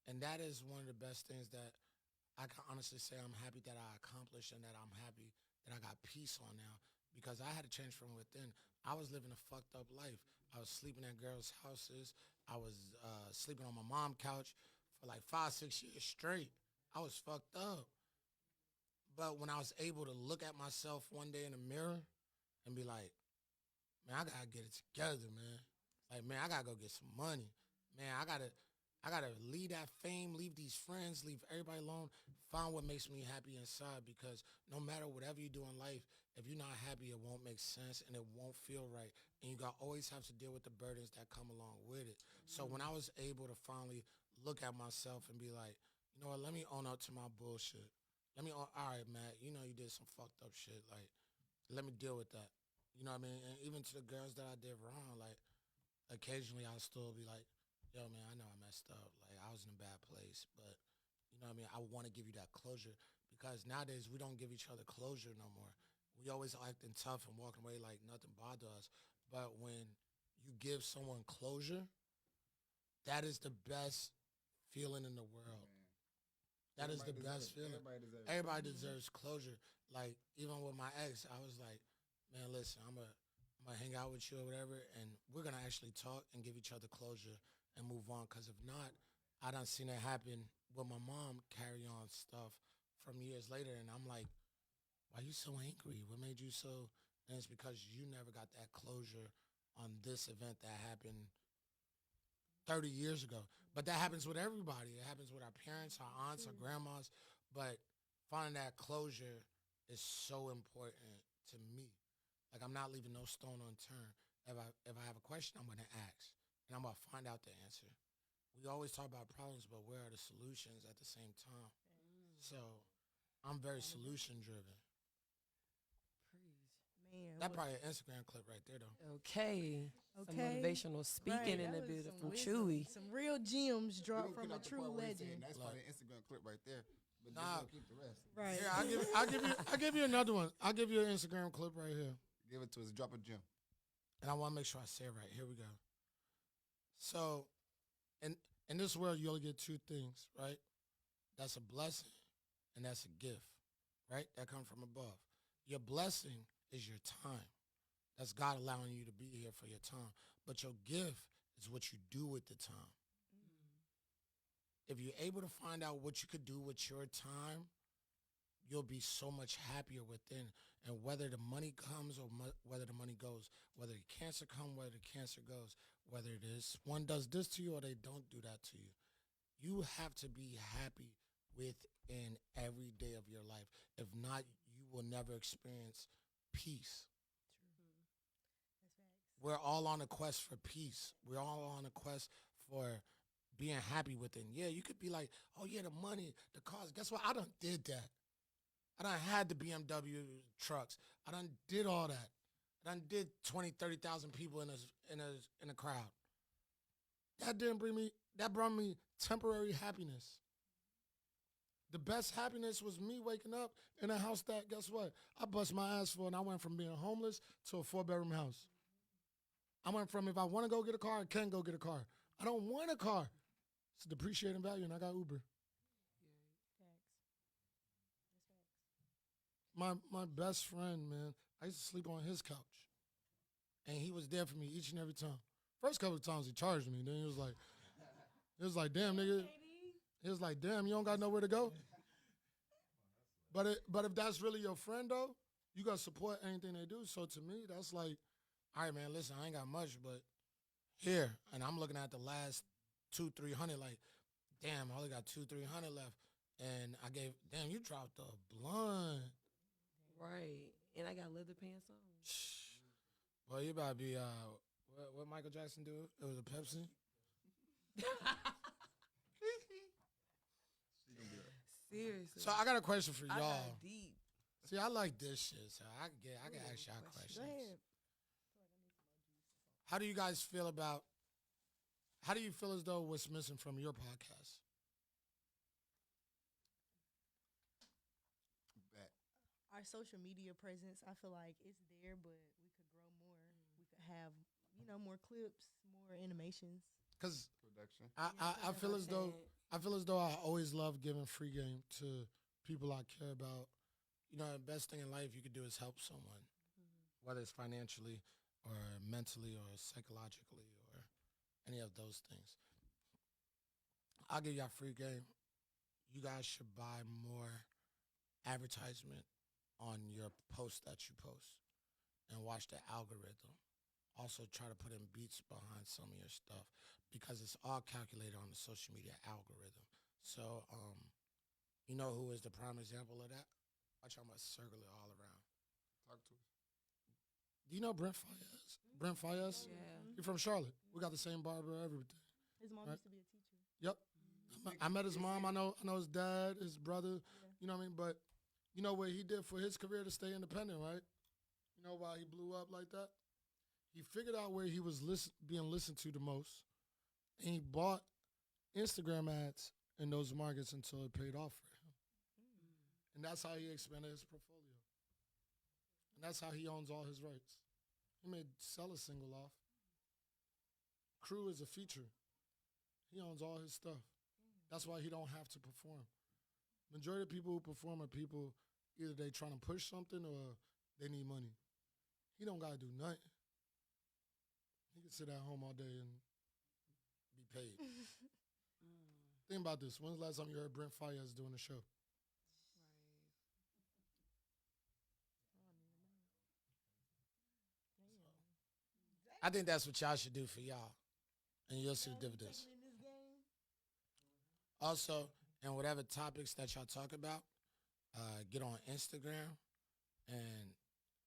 And that is one of the best things that I can honestly say I'm happy that I accomplished and that I'm happy that I got peace on now because I had to change from within. I was living a fucked up life. I was sleeping at girls' houses. I was sleeping on my mom's couch for like 5-6 years straight. I was fucked up. But when I was able to look at myself one day in the mirror and be like, man, I gotta get it together, man. Like, man, I gotta go get some money. Man, I gotta leave that fame, leave these friends, leave everybody alone, find what makes me happy inside because no matter whatever you do in life, if you're not happy, it won't make sense and it won't feel right. And you gotta always have to deal with the burdens that come along with it. So when I was able to finally look at myself and be like, you know what, let me own up to my bullshit. All right, Matt, you know you did some fucked up shit. Like, let me deal with that. You know what I mean? And even to the girls that I did wrong, like, occasionally I'll still be like, yo, man, I know I messed up. Like, I was in a bad place. But, you know what I mean? I want to give you that closure because nowadays we don't give each other closure no more. We always acting tough and walking away like nothing bothers us. But when you give someone closure, that is the best feeling in the world. That is the best feeling. Everybody deserves closure. Like, even with my ex, I was like, man, listen, I'm gonna hang out with you or whatever, and we're going to actually talk and give each other closure and move on. Because if not, I done seen it happen with my mom carry on stuff from years later, and I'm like, why you so angry? What made you so? And it's because you never got that closure on this event that happened 30 years ago. But that happens with everybody. It happens with our parents, our aunts, our grandmas. But finding that closure is so important to me. Like, I'm not leaving no stone unturned. If I have a question, I'm going to ask. And I'm going to find out the answer. We always talk about problems, but where are the solutions at the same time? So I'm very solution-driven. Man, That's probably an Instagram clip right there, though. Okay. Some motivational speaking in a bit from Chewy. Some real gems dropped from a true legend. That's probably an Instagram clip right there. But Nah. keep the rest. Right. Yeah, I'll give you another one. I'll give you an Instagram clip right here. Give it to us. Drop a gem. And I want to make sure I say it right. Here we go. So, in this world, you only get two things, right? That's a blessing and that's a gift, right? That come from above. Your blessing is your time. That's God allowing you to be here for your time. But your gift is what you do with the time. If you're able to find out what you could do with your time, you'll be so much happier within. And whether the money comes or whether the money goes, whether the cancer comes, whether the cancer goes, whether it is one does this to you or they don't do that to you, you have to be happy within every day of your life. If not, you will never experience peace. We're all on a quest for peace. We're all on a quest for being happy with it. And yeah, you could be like, oh yeah, the money, the cars. Guess what? I done did that. I done had the BMW trucks. I done did all that. I done did 20, 30,000 people in a crowd. That brought me temporary happiness. The best happiness was me waking up in a house that, guess what? I bust my ass for, and I went from being homeless to a 4-bedroom house. I went from, if I want to go get a car, I can go get a car. I don't want a car. It's a depreciating value, and I got Uber. My best friend, man, I used to sleep on his couch. And he was there for me each and every time. First couple of times he charged me. Then he was like, damn, nigga. He was like, damn, you don't got nowhere to go? But if that's really your friend, though, you got to support anything they do. So to me, that's like, all right, man, listen, I ain't got much, but here. And I'm looking at the last 200-300, like, damn, I only got 200-300 left. And I gave, damn, you dropped a blunt. Right. And I got leather pants on. Well, you about to be, what Michael Jackson do? It was a Pepsi? Seriously. So I got a question for I y'all. got deep. See, I like this shit, so I can ask y'all questions. Go ahead. How do you feel as though what's missing from your podcast? Our social media presence, I feel like it's there, but we could grow more. We could have, more clips, more animations. Because Production. I feel as though I always love giving free game to people I care about. The best thing in life you could do is help someone, whether it's financially or mentally or psychologically or any of those things. I'll give y'all free game. You guys should buy more advertisement on your post that you post and watch the algorithm. Also try to put in beats behind some of your stuff because it's all calculated on the social media algorithm. So, you know who is the prime example of that? Watch how much circle it all around. Talk to us. Do you know Brent Fayez? Brent Fayez? Yeah. He's from Charlotte. We got the same barber, everything. His mom Right. used to be a teacher. Yep. I met his mom. I know his dad, his brother. Yeah. You know what I mean? But you know what he did for his career to stay independent, right? You know why he blew up like that? He figured out where he was being listened to the most, and he bought Instagram ads in those markets until it paid off for him. And that's how he expanded his portfolio. And that's how he owns all his rights. He may sell a single off. Crew is a feature. He owns all his stuff. That's why he don't have to perform. Majority of people who perform are people, either they trying to push something or they need money. He don't got to do nothing. He can sit at home all day and be paid. Think about this. When's the last time you heard Brent Fayez doing a show? I think that's what y'all should do for y'all. And you'll see the dividends. Also, and whatever topics that y'all talk about, get on Instagram and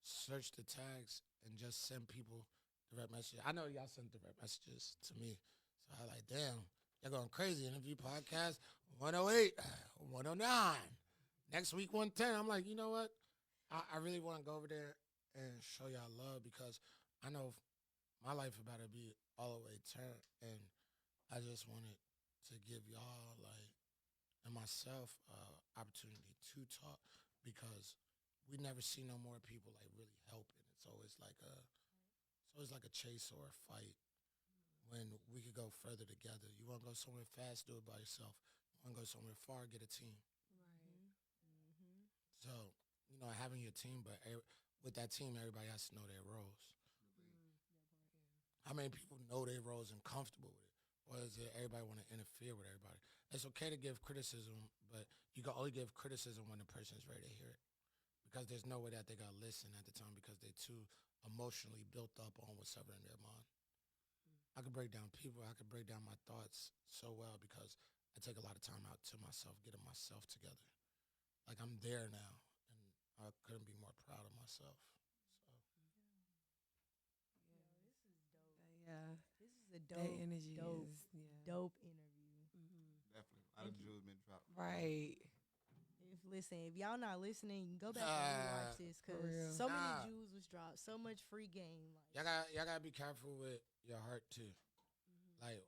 search the tags and just send people direct messages. I know y'all send direct messages to me. So I like, damn, y'all going crazy. Interview podcast 108, 109. Next week 110. I'm like, you know what? I really want to go over there and show y'all love because I know my life about to be all the way turned. And I just wanted to give y'all and myself opportunity to talk because we never see no more people really helping. It's always like a chase or a fight when we could go further together. You want to go somewhere fast, do it by yourself. You want to go somewhere far, get a team. Right. So, having your team, but with that team, everybody has to know their roles. How many people know their roles and comfortable with it? Or is it everybody want to interfere with everybody? It's okay to give criticism, but you can only give criticism when the person's ready to hear it. Because there's no way that they got to listen at the time because they're too emotionally built up on what's ever in their mind. I could break down people. I could break down my thoughts so well because I take a lot of time out to myself, getting myself together. Like I'm there now, and I couldn't be more proud of myself. Yeah. This is a That energy dope is, dope interview. Right. If y'all not listening, go back and rewatch this because so many jewels was dropped, so much free game. Y'all gotta be careful with your heart too. Like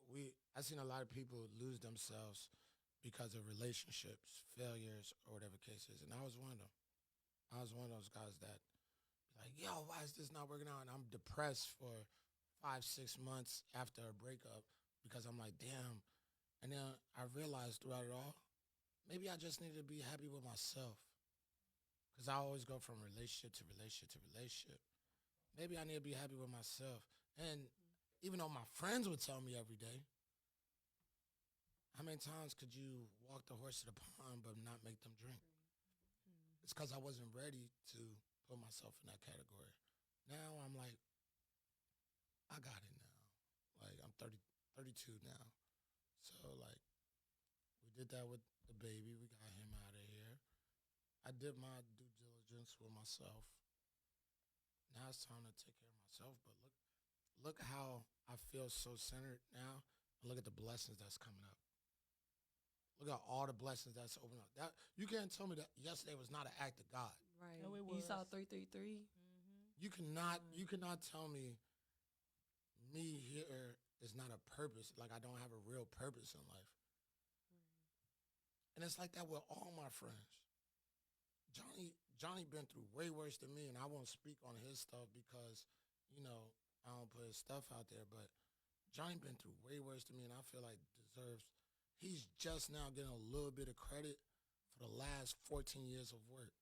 I seen a lot of people lose themselves because of relationships, failures, or whatever case is, and I was one of them. I was one of those guys that like, yo, why is this not working out? And I'm depressed for 5-6 months after a breakup because I'm like, damn. And then I realized throughout it all, maybe I just need to be happy with myself. Because I always go from relationship to relationship to relationship. Maybe I need to be happy with myself. And even though my friends would tell me every day, how many times could you walk the horse to the pond but not make them drink? It's because I wasn't ready to put myself in that category. Now I'm like, I got it now. Like, I'm 32 now. So, like, we did that with the baby. We got him out of here. I did my due diligence with myself. Now it's time to take care of myself. But look how I feel so centered now. And look at the blessings that's coming up. Look at all the blessings that's opening up. That you can't tell me that yesterday was not an act of God. Right. No, it You was. saw 333. You cannot tell me here is not a purpose. Like I don't have a real purpose in life. And it's like that with all my friends. Johnny been through way worse than me, and I won't speak on his stuff because, you know, I don't put his stuff out there. But Johnny been through way worse than me, and I feel like he's just now getting a little bit of credit for the last 14 years of work.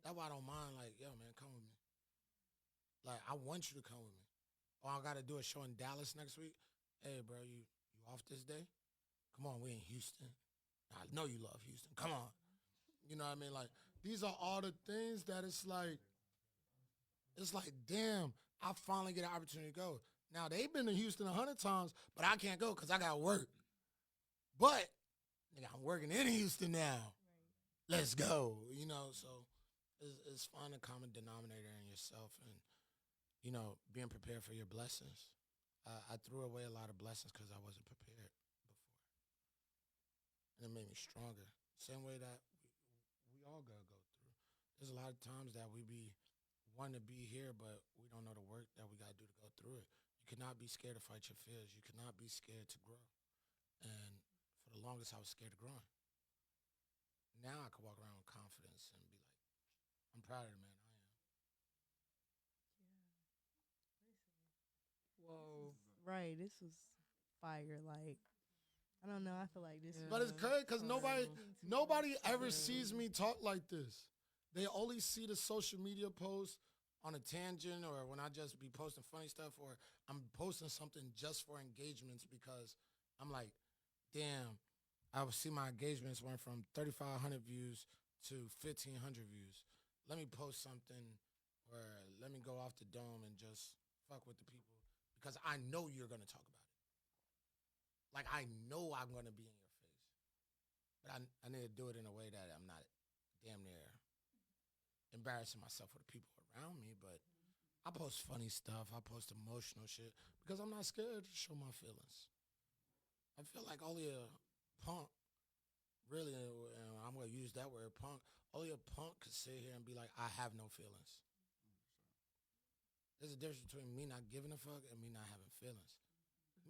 That's why I don't mind, like, yo, man, come with me. Like, I want you to come with me. All I got to do is show in Dallas next week. Hey, bro, you off this day? Come on, we in Houston. I know you love Houston. Come on. You know what I mean? Like, these are all the things that it's like, damn, I finally get an opportunity to go. Now, they've been to Houston 100 times, but I can't go because I got work. But, nigga, I'm working in Houston now. Right. Let's go. You know, so it's finding a common denominator in yourself and, you know, being prepared for your blessings. I threw away a lot of blessings because I wasn't prepared before. And it made me stronger. Same way that we all got to go through. There's a lot of times that we be wanting to be here, but we don't know the work that we got to do to go through it. You cannot be scared to fight your fears. You cannot be scared to grow. And for the longest, I was scared of growing. Now I can walk around with confidence and be like, I'm proud of the man I am. Whoa. Right. This was fire. Like, I don't know. I feel like this. But it's crazy because nobody ever sees me talk like this. They only see the social media posts on a tangent or when I just be posting funny stuff or I'm posting something just for engagements because I'm like, damn, I would see my engagements went from 3,500 views to 1,500 views. Let me post something or let me go off the dome and just fuck with the people because I know you're going to talk about it. Like, I know I'm going to be in your face. But I need to do it in a way that I'm not damn near embarrassing myself for the people around me. But I post funny stuff. I post emotional shit because I'm not scared to show my feelings. I feel like only a punk, really, and I'm going to use that word, punk, only a punk could sit here and be like, I have no feelings. There's a difference between me not giving a fuck and me not having feelings.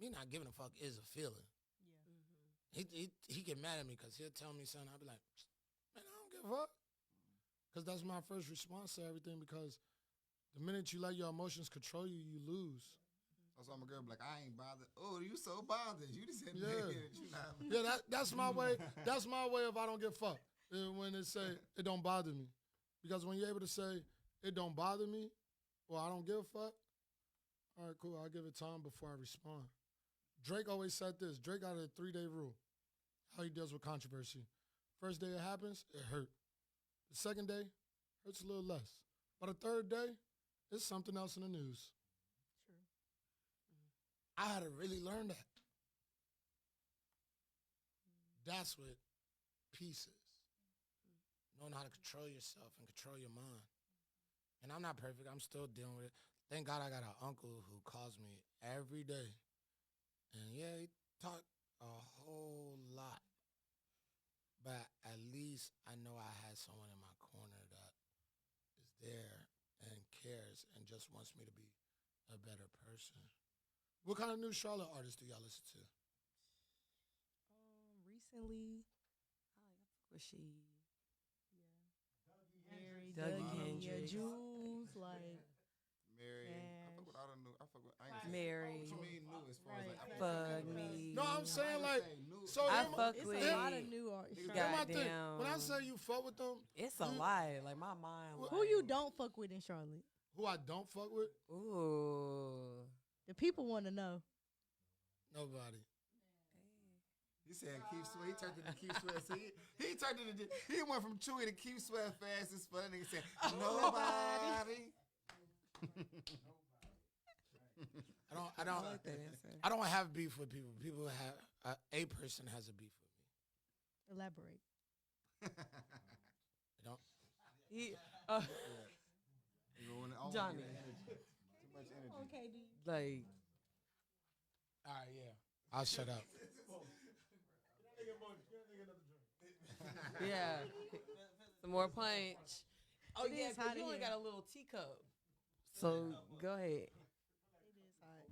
Me not giving a fuck is a feeling. Yeah. He get mad at me because he'll tell me something. I'll be like, man, I don't give a fuck. Because that's my first response to everything because the minute you let your emotions control you, you lose. That's why my girl be like, I ain't bothered. Oh, you so bothered. You just said That's my way. That's my way of I don't give a fuck. When it say it don't bother me. Because when you're able to say it don't bother me or I don't give a fuck, all right, cool, I'll give it time before I respond. Drake always said this. Drake got a 3-day rule, how he deals with controversy. First day it happens, it hurt. The second day, hurts a little less. By the third day, it's something else in the news. True. I had to really learn that. That's what peace is. Knowing how to control yourself and control your mind. And I'm not perfect. I'm still dealing with it. Thank God I got an uncle who calls me every day. And yeah, he talked a whole lot. but at least I know I had someone in my corner that is there and cares and just wants me to be a better person. What kind of new Charlotte artists do y'all listen to? Recently, Was she? Mary, Dougie Dougie, yeah, Hendrix. Jules, like Mary. I fuck with all the new. I fuck with. I ain't gonna say- Mary. What you mean new as far as like? I Right. Fuck with- me. No, I'm saying I like, ain't say new. so I here's my- fuck it's with. a lot of new artists. Niggas here's my Goddamn. thing. When I say you fuck with them, It's a lie. Like my mind. Who you don't fuck with in Charlotte? who I don't fuck with, Ooh. The people want to know. nobody. He said Keith Sweat. He turned into Keith Sweat. See, he turned into. He went from Chewy to Keith Sweat fast as fuck. Nigga said nobody. I don't like that answer. I don't have beef with people. People have a person has a beef with me. Elaborate. I don't. He, You know, when it always Johnny. get energy. Too much energy. Okay, D. like, All right, yeah. I'll shut up. yeah. Some more punch. Oh, It yeah, is 'cause hot you in only here. got a little teacup. So, go ahead. It is hot.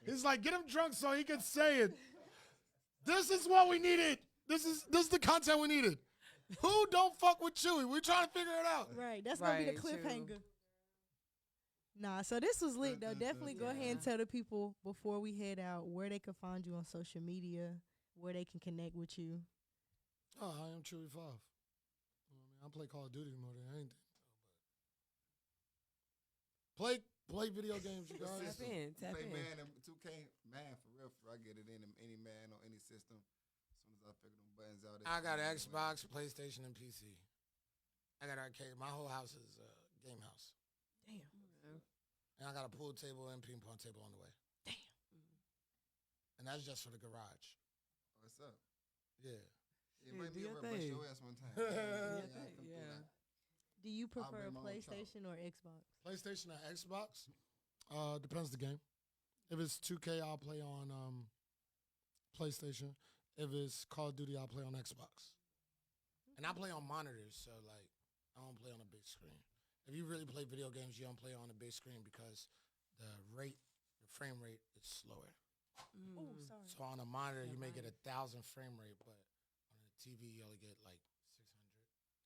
He's like, get him drunk so he can say it. This is what we needed. This is the content we needed. Who don't fuck with Chewy? We're trying to figure it out. Right, that's gonna be the Right, true. cliffhanger. Nah, so this was lit though. Definitely go ahead and tell the people before we head out where they can find you on social media, where they can connect with you. Oh, I am Chewy 5. You know what I mean, I play Call of Duty more than anything. Play video games, you guys. Tap in, tap Play in. man and 2K man for real. I get it in any man on any system. As soon as I figure them buttons out. I got an Xbox, PlayStation, and PC. I got arcade. My whole house is a game house. Damn. And I got a pool table and ping pong table on the way. Damn. And that's just for the garage. What's up? Yeah. Yeah, invite do me your over, bust thing. your ass one time. Do your I'll thing, come through yeah. that. Do you prefer bring my own PlayStation or Xbox? PlayStation or Xbox? Depends the game. If it's 2K, I'll play on PlayStation. If it's Call of Duty, I'll play on Xbox. And I play on monitors, so like I don't play on a big screen. If you really play video games, you don't play on a big screen because the frame rate is slower. Oh, sorry. So on a monitor, you may get 1,000 frame rate, but on a TV, you only get like 600.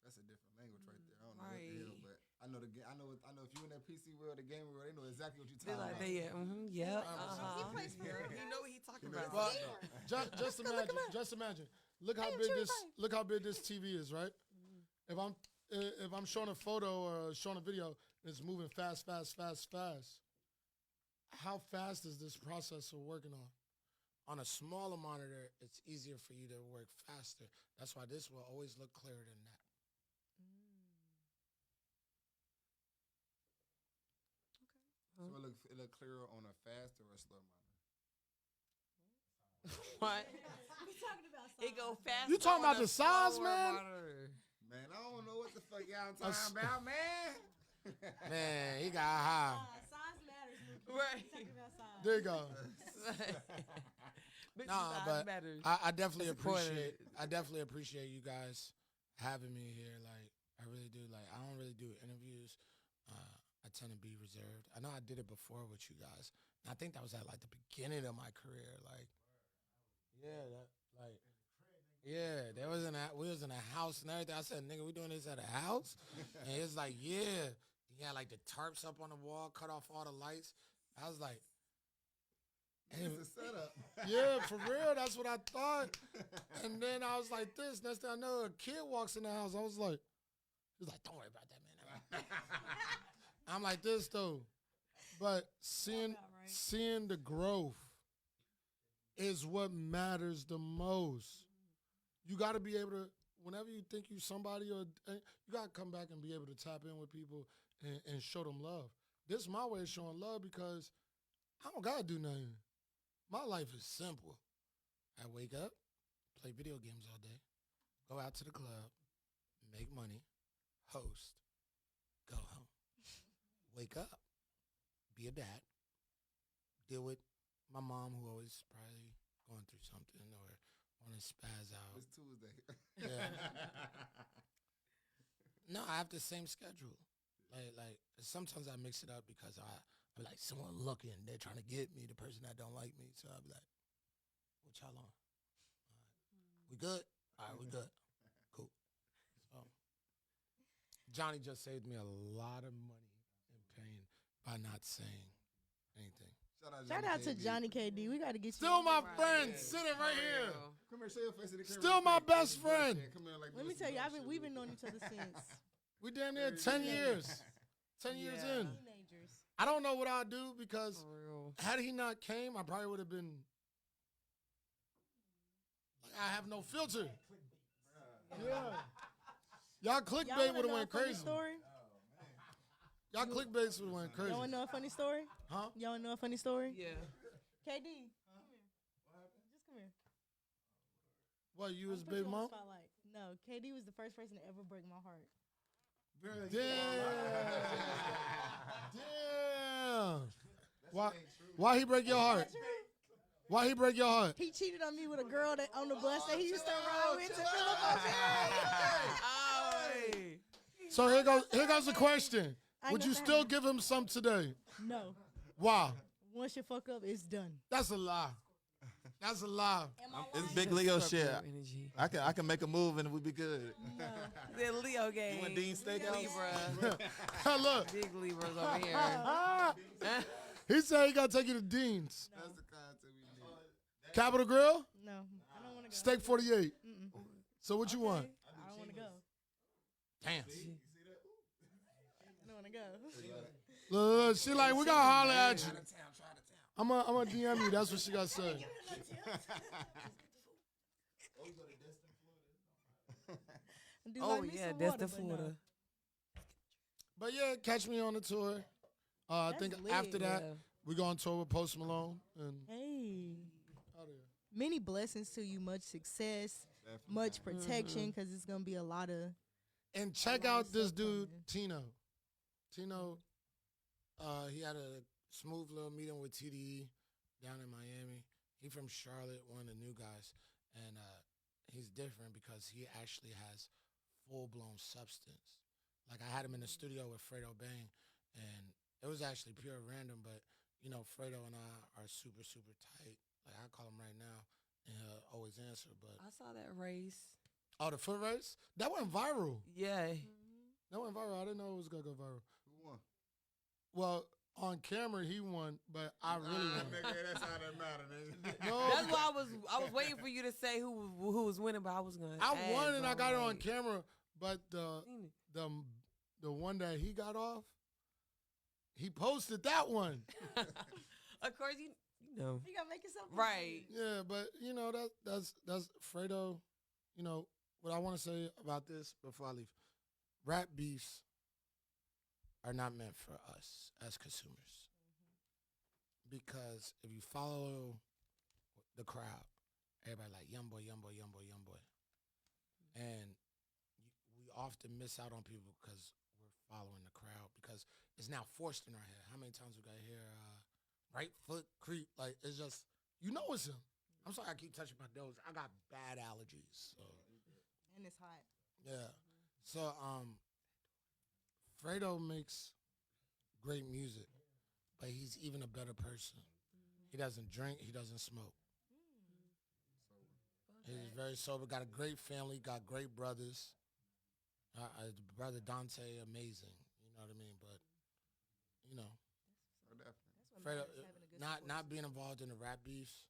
That's a different language right there. I don't know what the hell, but I know the game. I know if you in that PC world, the game world, they know exactly what you're They talking like, about. yeah, He plays for real. You know what he talking You know about. Well, just imagine. Look how big this TV is, right? If I'm showing a photo or showing a video, and it's moving fast. How fast is this processor working on? On a smaller monitor, it's easier for you to work faster. That's why this will always look clearer than that. So it look clearer on a fast or a slow monitor. What? We talking about It go fast. You talking about the size, man? Man, I don't know what the fuck y'all talking about, man. Man, he got high. Size matters, Mookie. Right. We talking about size. There you go. Bitch, Nah, size but matters. I definitely That's important. appreciate you guys having me here. Like I really do. Like I don't really do interviews. I tend to be reserved. I know I did it before with you guys. And I think that was at like the beginning of my career. Like, we was in a house and everything. I said, nigga, we doing this at a house? And it's like, yeah. He had like the tarps up on the wall, cut off all the lights. I was like, It's a setup. yeah, for real. That's what I thought. And then I was like this. Next thing I know, a kid walks in the house. I was like, he was like, don't worry about that, man. I'm like this, though. But seeing the growth is what matters the most. You got to be able to, whenever you think you somebody, you got to come back and be able to tap in with people and show them love. This is my way of showing love because I don't got to do nothing. My life is simple. I wake up, play video games all day, go out to the club, make money, host, go home. Wake up, be a dad, deal with my mom who always probably going through something or want to spaz out. It's Tuesday. Yeah. No, I have the same schedule. Like sometimes I mix it up because I'm like someone looking, they're trying to get me, the person that don't like me. So I'll be like, what y'all on? We good? All right, we good. Cool. So Johnny just saved me a lot of money and pain by not saying anything. Shout out to Johnny KD. We got to get Still you. my friend sitting right here. Come here, show your face in the camera. Still my best friend. Come here, like, Let me tell you, we've been knowing each other since We damn near 10 years. 10 years in. teenagers. I don't know what I'd do because For real. had he not came, I probably would have been. Like, I have no filter. Yeah. Y'all clickbait would have went crazy. Story? Y'all clickbaits would have went crazy. Y'all want to know a funny story? Huh? Y'all want to know a funny story? Yeah. KD, come here. Just come here. What, you was I'll put baby you on the mom? spotlight. No, KD was the first person to ever break my heart. Damn. Why he break your heart? Why he break your heart? He cheated on me with a girl that on the bus that he used to ride with to Philip. So here goes the question. Would you still give him some today? No. Why? Once you fuck up, it's done. That's a lie. That's a lie. It's big Leo shit. Energy. I can make a move and we'll be good. No. The Leo game. You want Dean Steakhouse? Libra. Look. Big Libras over here. He said he got to take you to Dean's. That's the content we need. Capitol Grill? No. I don't want to go. Steak 48. So what you want? I don't want to go. Damn. I don't want to go. Look, she like, we got to holler at you. I'm gonna DM you. That's what she got to say. Oh, yeah, that's the Florida. But yeah, catch me on the tour. I That's think lit. after that, Yeah. we go on tour with Post Malone. And Hey. out here. Many blessings to you. Much success. Much protection because it's going to be a lot of. And check lot of out this stuff dude, coming. Tino. Tino, he had a smooth little meeting with TDE down in Miami. He from Charlotte, one of the new guys. And he's different because he actually has full-blown substance. Like, I had him in the studio with Fredo Bang, and it was actually pure random, but, you know, Fredo and I are super, super tight. Like, I call him right now, and he'll always answer, but... I saw that race. Oh, the foot race? That went viral. Yeah. That went viral. I didn't know it was going to go viral. Who won? Well, on camera, he won, but I really won. Nigga, that's how that matter, nigga. No, That's why I was waiting for you to say who was winning, but I was gonna. I won ask, and I got it on like, camera, but seen it. the one that he got off, he posted that one. Of course, you know. You got to make yourself. Right. Yeah, but you know that's Fredo. You know what I want to say about this before I leave. Rap beefs are not meant for us as consumers, because if you follow the crowd, everybody like young boy, young boy, young boy, young boy, and we often miss out on people because we're following the crowd because it's now forced in our head. How many times we got to hear right foot creep? Like, it's just, you know it's him. I'm sorry I keep touching my nose. I got bad allergies. So. And it's hot. Yeah. So Fredo makes great music, but he's even a better person. He doesn't drink, he doesn't smoke. He's very sober, got a great family, got great brothers. Brother Dante, amazing. You know what I mean? But, you know, Oh, definitely. Fredo, not being involved in the rap beefs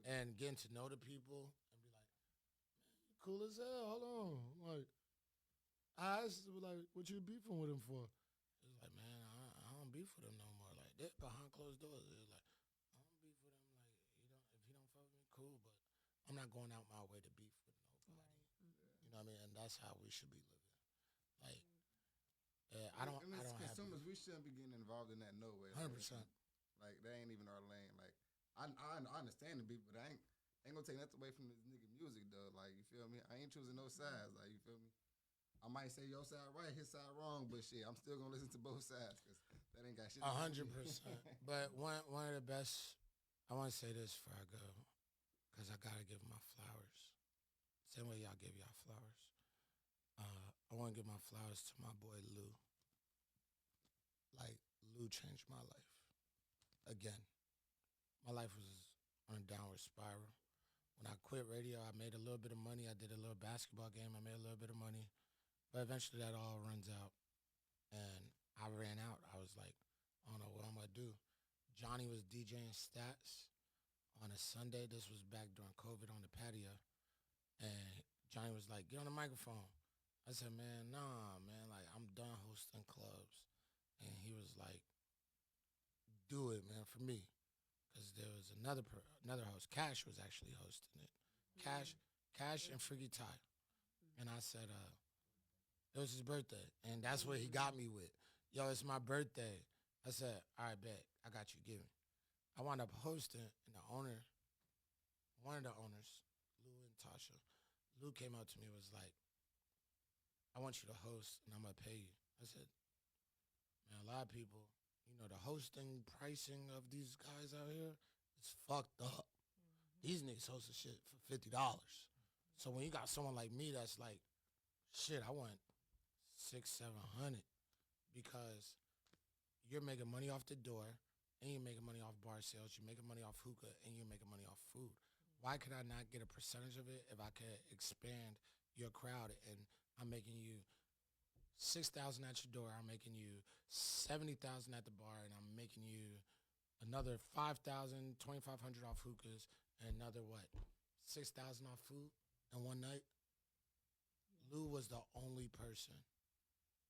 and getting to know the people and be like, man, you cool as hell. Hold on. Like, I asked him, like, what you beefing with him for? He was like, man, I don't beef with him no more. Like, that behind closed doors. He was like, I don't beef with him. Like, if he don't fuck with me, cool. But I'm not going out my way to beef with nobody. You know what I mean? And that's how we should be living. Like, I don't have consumers. We shouldn't be getting involved in that no way. 100%. Like, that ain't even our lane. Like, I understand the beef, but I ain't gonna take nothing away from this nigga music though. Like, you feel me? I ain't choosing no sides. Like, you feel me? I might say your side right, his side wrong, but shit, I'm still gonna listen to both sides because that ain't got shit. 100%. But one of the best, I want to say this before I go, because I gotta give my flowers. Same way y'all give y'all flowers. I want to give my flowers to my boy Lou. Like, Lou changed my life. Again, my life was on a downward spiral. When I quit radio, I made a little bit of money. I did a little basketball game. I made a little bit of money. But eventually that all runs out. And I ran out. I was like, I don't know what I'm going to do. Johnny was DJing Stats on a Sunday. This was back during COVID on the patio. And Johnny was like, get on the microphone. I said, man, nah, man. Like, I'm done hosting clubs. And he was like, do it, man, for me. Because there was another host. Cash was actually hosting it. Cash and Freaky Ty. And I said, it was his birthday. And that's what he got me with. Yo, it's my birthday. I said, all right, bet. I got you. Give me. I wound up hosting, and one of the owners, Lou and Tasha, Lou came up to me and was like, I want you to host, and I'm going to pay you. I said, man, a lot of people, the hosting, pricing of these guys out here is fucked up. These niggas hosting shit for $50. So when you got someone like me that's like, shit, I want $600-700 because you're making money off the door and you're making money off bar sales, you're making money off hookah, and you're making money off food. Why could I not get a percentage of it if I could expand your crowd and I'm making you $6,000 at your door, I'm making you $70,000 at the bar, and I'm making you another $5,000, $2,500 off hookahs, and another $6,000 off food in one night? Lou was the only person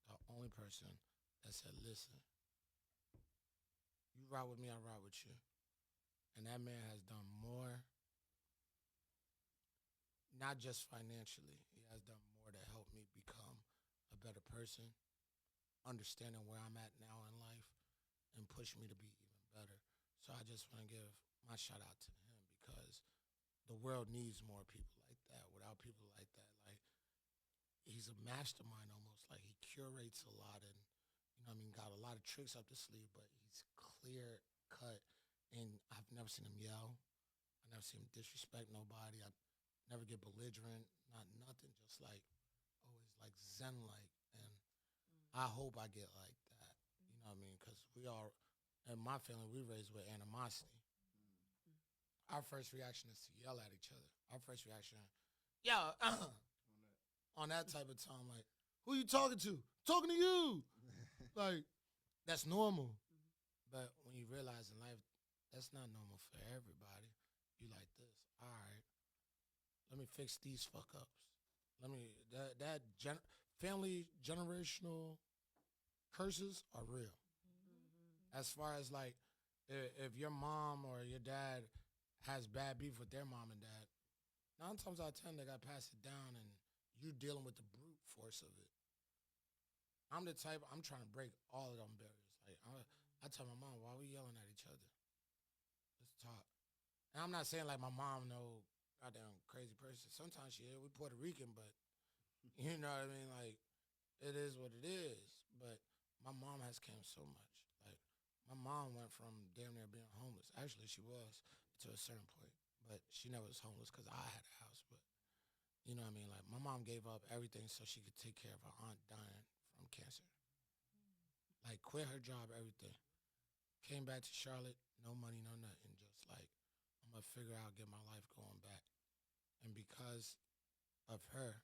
that said, listen, you ride with me, I ride with you. And that man has done more, not just financially. He has done more to help me become a better person, understanding where I'm at now in life, and push me to be even better. So I just want to give my shout out to him because the world needs more people like that. Without people like that, like, he's a mastermind almost. Like, he curates a lot and, got a lot of tricks up the sleeve, but he's clear cut. And I've never seen him yell. I never seen him disrespect nobody. I never get belligerent, not nothing, just like always like zen-like. And I hope I get like that, you know what I mean? Because we all, in my family, we raised with animosity. Our first reaction is to yell at each other. Our first reaction, yo, on that type of time, like, who you talking to? Talking to you. Like, that's normal. But when you realize in life, that's not normal for everybody. You like this, all right, let me fix these fuck-ups. Family generational curses are real. As far as, like, if your mom or your dad has bad beef with their mom and dad, 9 times out of 10, they got to pass it down, and you dealing with the brute force of it. I'm the type, I'm trying to break all of them barriers. Like, I tell my mom, why are we yelling at each other? Let's talk. And I'm not saying like my mom no goddamn crazy person. Sometimes she is. We Puerto Rican, but you know what I mean? Like, it is what it is. But my mom has came so much. Like, my mom went from damn near being homeless. Actually, she was to a certain point. But she never was homeless because I had a house. But you know what I mean? Like, my mom gave up everything so she could take care of her aunt dying from cancer. Like, quit her job, everything. Came back to Charlotte, no money, no nothing. Just like, I'm going to figure out, get my life going back. And because of her,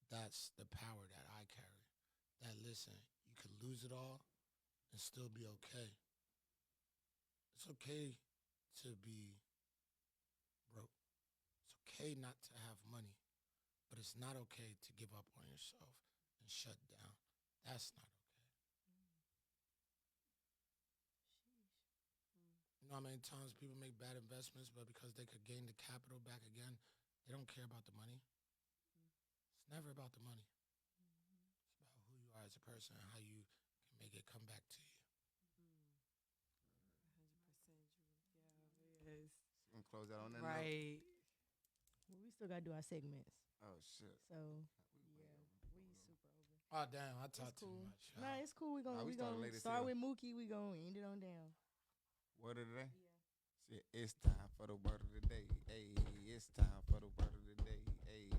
that's the power that I carry. That, listen, you could lose it all and still be okay. It's okay to be broke. It's okay not to have money. But it's not okay to give up on yourself and shut down. That's not okay. You know how many times people make bad investments, but because they could gain the capital back again, they don't care about the money? It's never about the money. It's about who you are as a person and how you can make it come back to you. 100%. Yes. I'm gonna close out on that note. Right. Well, we still gotta do our segments. Oh shit. So We way over. we super over. Oh, damn, I It's talked too cool. much. Nah, it's cool. We Nah, gonna we we started gonna late as start hell. with Mookie. We gonna end it on down. Word of the day. Shit, it's time for the word of the day. Hey, it's time for the word of the day. Hey,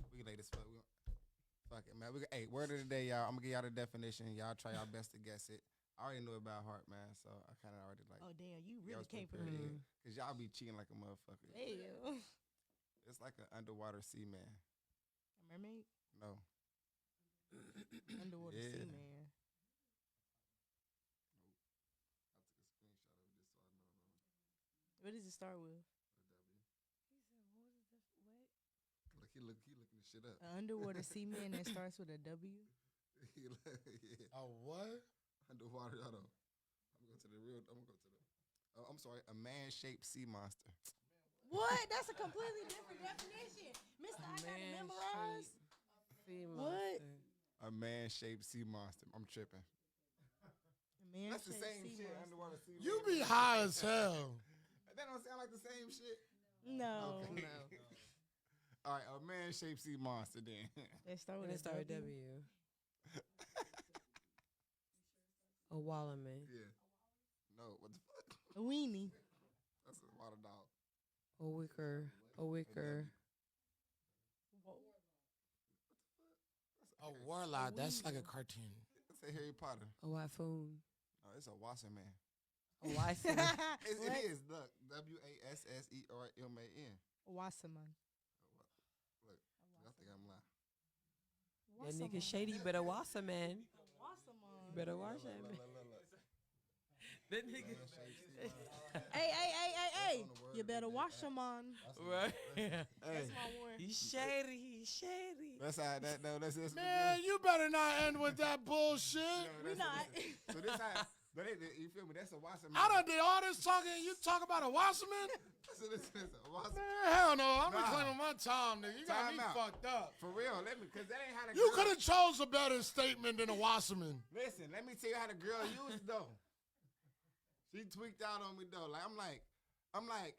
we can lay this fuck it, man. Hey, word of the day, y'all. I'm gonna give y'all the definition. Y'all try y'all best to guess it. I already knew about heart, man, so I kind of already like. Oh damn, you y'all really was came prepared, prepared. Cause y'all be cheating like a motherfucker. Damn. It's like an underwater sea man. A mermaid? No. Underwater Yeah. sea man. I took a screenshot of it just so I know. What does it start with? Look, he looking this shit up. An underwater sea man that starts with a W? Yeah. A what? Underwater. Hold on. I'm gonna go to the. Oh, I'm sorry. A man-shaped sea monster. What? That's a completely different definition. Mister, I gotta memorize. What? A man-shaped sea monster. I'm tripping. A man That's the same shit. Underwater sea. You monster. be high as hell. That don't sound like the same shit. No. Okay. All right, a man-shaped sea monster then. That start with When a it started W. W. A Wallaman. Yeah. No, what the fuck? A weenie. That's a water dog. A wicker. A wicker. A warlock. That's like a cartoon. Let's say Harry Potter. A Wafoon. No, it's a Wasserman. A Wasserman. It is. Look, WASSERMAN. Wasserman. Look, I think I'm lying. That nigga shady. You better wash him, man. Wasserman. You better wash that man. That nigga. Hey. You better wash them on. Right. Hey, That's my word. He's shady. He's shady. that's how that. No, that's Man, you better not end with that bullshit. We not. So this how. But you feel me? That's a Wasserman. I done did all this talking. You talk about a Wasserman? So this is a Wasserman. Man, hell no. I'm Nah. reclaiming my time, nigga. You got Time me out. fucked up. For real, because that ain't how the You girl. could have chose a better statement than a Wasserman. Listen, let me tell you how the girl used though. She tweaked out on me though. I'm like,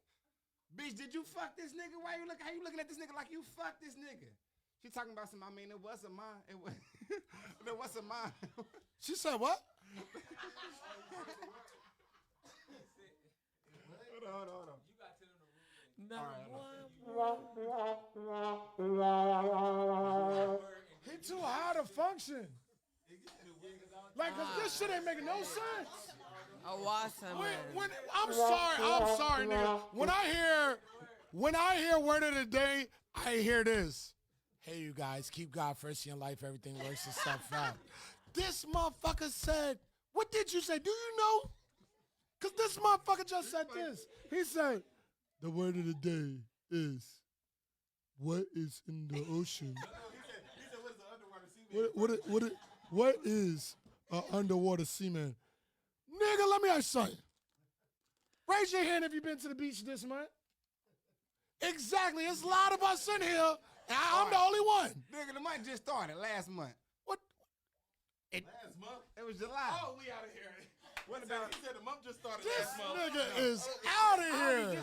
bitch, did you fuck this nigga? How you looking at this nigga like you fucked this nigga? She talking about some. I mean, it wasn't mine. It wasn't mine. She said what? Hold on. He too high to function. Like, cause this shit ain't making no sense. A Wasserman. I'm sorry, nigga. When I hear word of the day, I hear this. Hey, you guys, keep God first in your life. Everything works itself out. This motherfucker said, what did you say? Do you know? Because this motherfucker just said this. He said, the word of the day is, what is in the ocean? What is an underwater seaman? Nigga, let me ask you something. Raise your hand if you've been to the beach this month. Exactly. It's a lot of us in here, and I'm the only one. Nigga, the month just started last month. What? Last month? It was July. Oh, we out of here. What about? He said the month just started This last month. nigga is out of here.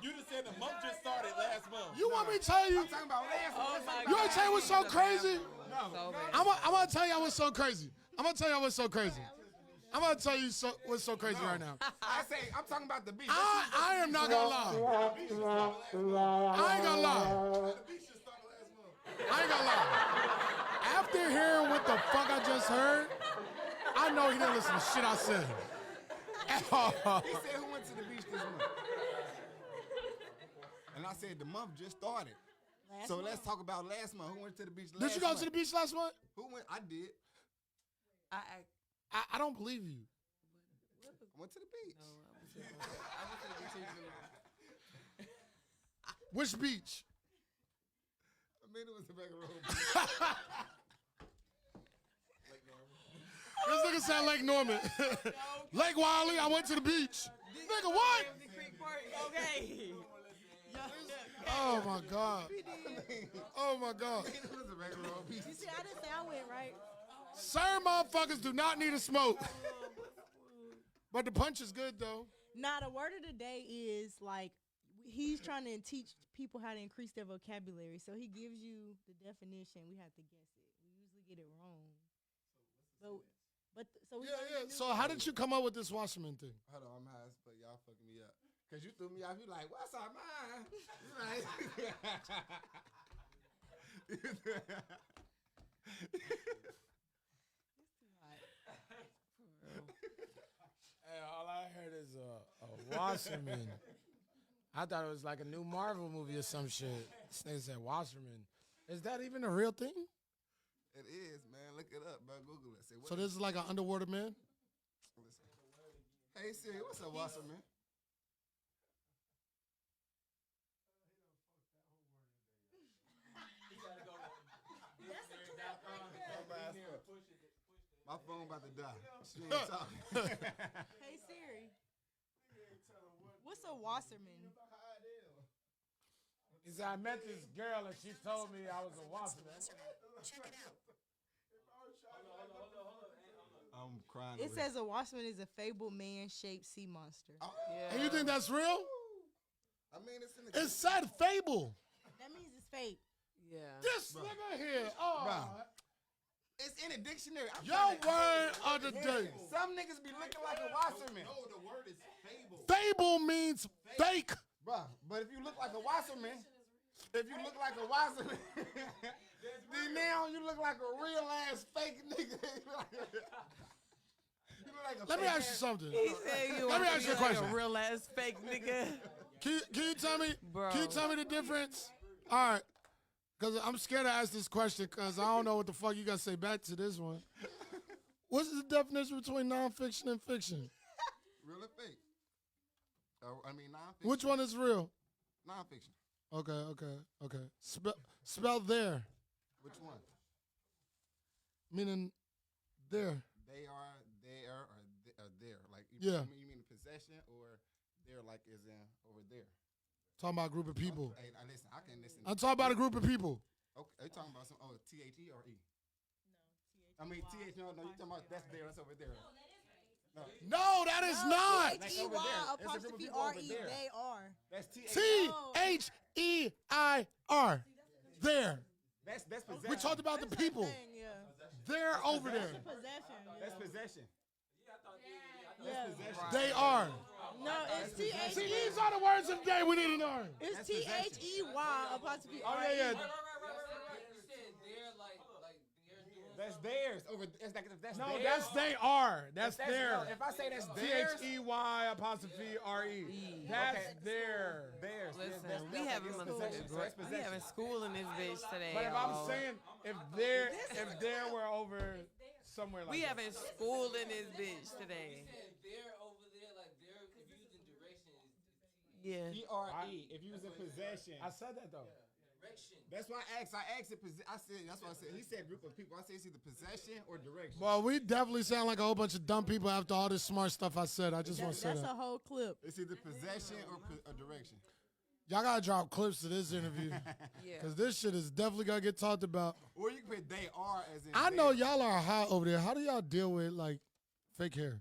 You just said the month just started last month. You want me to tell you? I'm talking about last month. You want to tell you what's so crazy? No. I'm going to tell you what's so crazy. I'm going to tell you what's so crazy. I'm going to tell you what's so crazy right now. I'm talking about the beach. I am not going to lie. I ain't going to lie. I ain't going to lie. After hearing what the fuck I just heard, I know he didn't listen to shit I said. He said who went to the beach this month? And I said the month just started. Let's talk about last month. Who went to the beach last month? Did you go to the beach last month? Who went? I did. I don't believe you. I went to the beach. Which beach? I mean, it was a regular road beach. This nigga said Lake Norman. Lake Wiley, I went to the beach. Nigga, what? Okay. Oh, my God. Oh, my God. It was a regular road beach. You see, I didn't say I went right. Certain motherfuckers do not need a smoke. But the punch is good, though. Nah, the word of the day is like he's trying to teach people how to increase their vocabulary. So he gives you the definition. We have to guess it. We usually get it wrong. But so we Yeah, already yeah. knew- So how did you come up with this Wasserman thing? Hold on, I'm high as fuck. Y'all fucking me up. Cause you threw me off. You like, what's on mine? Hey, all I heard is a Wasserman. I thought it was like a new Marvel movie or some shit. This nigga said Wasserman. Is that even a real thing? It is, man. Look it up, bro. Google it. Say, what So is- this is like an underwater man? Listen. Hey Siri, what's up, Wasserman? My phone about to die. She ain't talking. Hey Siri, what's a Wasserman? He said, I met this girl and she told me I was a Wasserman. Check it out. I'm crying. It says a Wasserman is a fabled man-shaped sea monster. Oh, And you think that's real? I mean, it's in the. It said fable. That means it's fake. Yeah. This nigga here. Oh, Bruh. It's in a dictionary. I'm your trying to- word of the day. Some niggas be looking like a Wasserman. No, the word is fable. Fable means fake. Bruh, but if you look like a Wasserman, then now you look like a real ass fake nigga. You look like a Let me fake ask you ass- something. He said you Let me want ask to you a be like question. a real ass fake nigga. Can you tell me? Bro. Can you tell me the difference? All right, because I'm scared to ask this question because I don't know what the fuck you got to say back to this one. What's the definition between nonfiction and fiction? Real or fake? I mean, nonfiction. Which one is real? Nonfiction. Okay. Spell there, Which one? meaning there. They are, there, or there. Like, Yeah. You mean possession or there, like, is in over there? Talking about a group of people. Hey, listen, I can listen. I'm talking about a group of people. Okay, are you talking about some? Oh, T-H-E or E? I mean, T-H. No, you talking about that's there, that's over there. No, that is not. That's over there. There's a group of people over T-H-E-Y-apostrophe-R-E, there. they are. That's T-H-E-I-R. There. That's possession. We talked about the people. Thing, yeah. They're over there. Possession. That's possession. Yeah. They are. No, it's See, T-H-E. these are the words of the day we need to learn. It's That's possession. T-H-E-Y-apostrophe-R-E. Oh, yeah. That's theirs. Over. It's like that's No, theirs. that's they are. That's No, there. if I say that's theirs, T-H-E-Y-apostrophe-R-E. That's Okay. there. theirs. Listen, That's we having possession. motherfuckers. So that's We possession. having school in this bitch today. But if I'm y'all. saying, if there were over somewhere like We that. having school in this bitch today. There over there, like there, if using direction is Yeah. E-R-E. If you was in possession. I said that though. direction. That's why I asked. I said. That's why I said. He said group of people. I said it's either possession or direction. Well, we definitely sound like a whole bunch of dumb people after all this smart stuff I said. I just want to say That's that. a whole clip. It's either possession or direction. Y'all gotta drop clips to this interview Yeah. because this shit is definitely gonna get talked about. Or you can put they are as in. I know they. y'all are hot over there. How do y'all deal with like fake hair?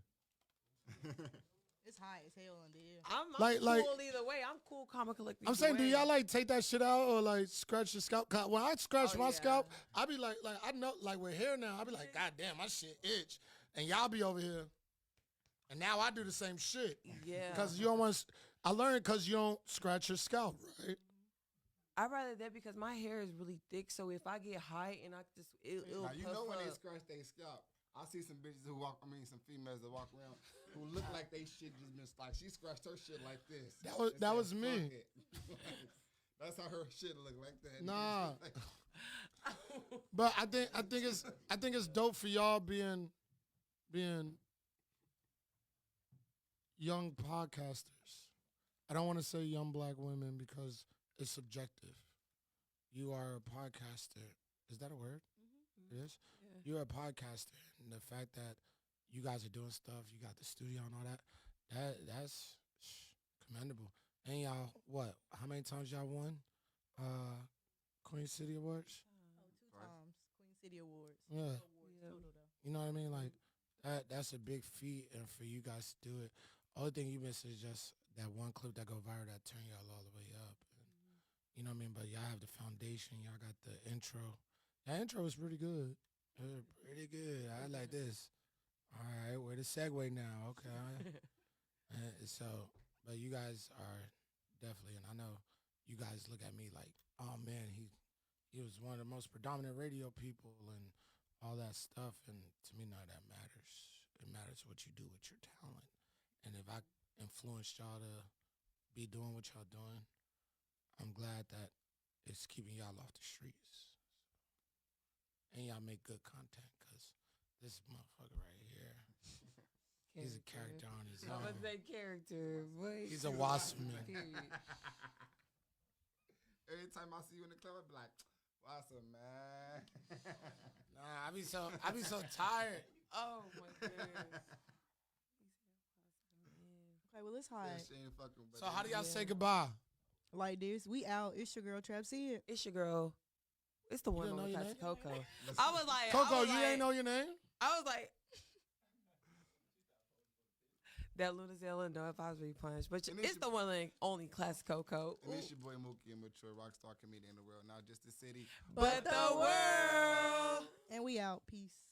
It's high as hell under here. I'm Like- cool like- either way. I'm cool, calm, and collected. I'm saying, do y'all like take that shit out or like scratch your scalp? 'Cause when I scratch Oh, my yeah. scalp, I be like I know, like with hair now, I be like, God damn, my shit itch, and y'all be over here, and now I do the same shit Yeah. because you don't want. I learned because you don't scratch your scalp, right? I'd rather that because my hair is really thick. So if I get high and I just it'll Now you puff know when they up. scratch their scalp. I see some bitches who walk. I mean, some females that walk around who look like they shit just been like she scratched her shit like this. That was Fuck me. it. That's how her shit look like that. Nah. But I think it's dope for y'all being young podcasters. I don't want to say young black women because it's subjective. You are a podcaster. Is that a word? It is? Yeah. You're a podcaster. And the fact that you guys are doing stuff, you got the studio and all that's commendable. And y'all, what? How many times y'all won Queen City Awards? Two times. Queen City Awards. Yeah. Awards total, though. You know what I mean? Like that's a big feat, and for you guys to do it, only thing you miss is just that one clip that go viral that turn y'all all the way up. And, you know what I mean? But y'all have the foundation. Y'all got the intro. That intro was pretty good. Pretty good. I like this. All right, where the segue now? Okay. But you guys are definitely, and I know you guys look at me like, oh man, he was one of the most predominant radio people and all that stuff. And to me, none of that matters. It matters what you do with your talent. And if I influenced y'all to be doing what y'all doing, I'm glad that it's keeping y'all off the streets. And y'all make good content, because this motherfucker right here, he's a character on his own. I'm gonna say character. Boy. He's a wasserman. Every time I see you in the club, I be like, awesome, man. Nah, I be so tired. Oh my goodness. Okay, well, it's hot. Yeah, she ain't fucking with So it. how do y'all say goodbye? Like this, we out. It's your girl, Trap. See it. It's your girl. It's the one didn't on know your Classic name? Coco. I was like, Coco, you ain't know your name? I was like, that Lunazella and NoAdvisory punch, but And it's it's the one and only Classic Coco. And it's your boy Mookie, a mature rock star comedian in the world, not just the city. But the world. And we out. Peace.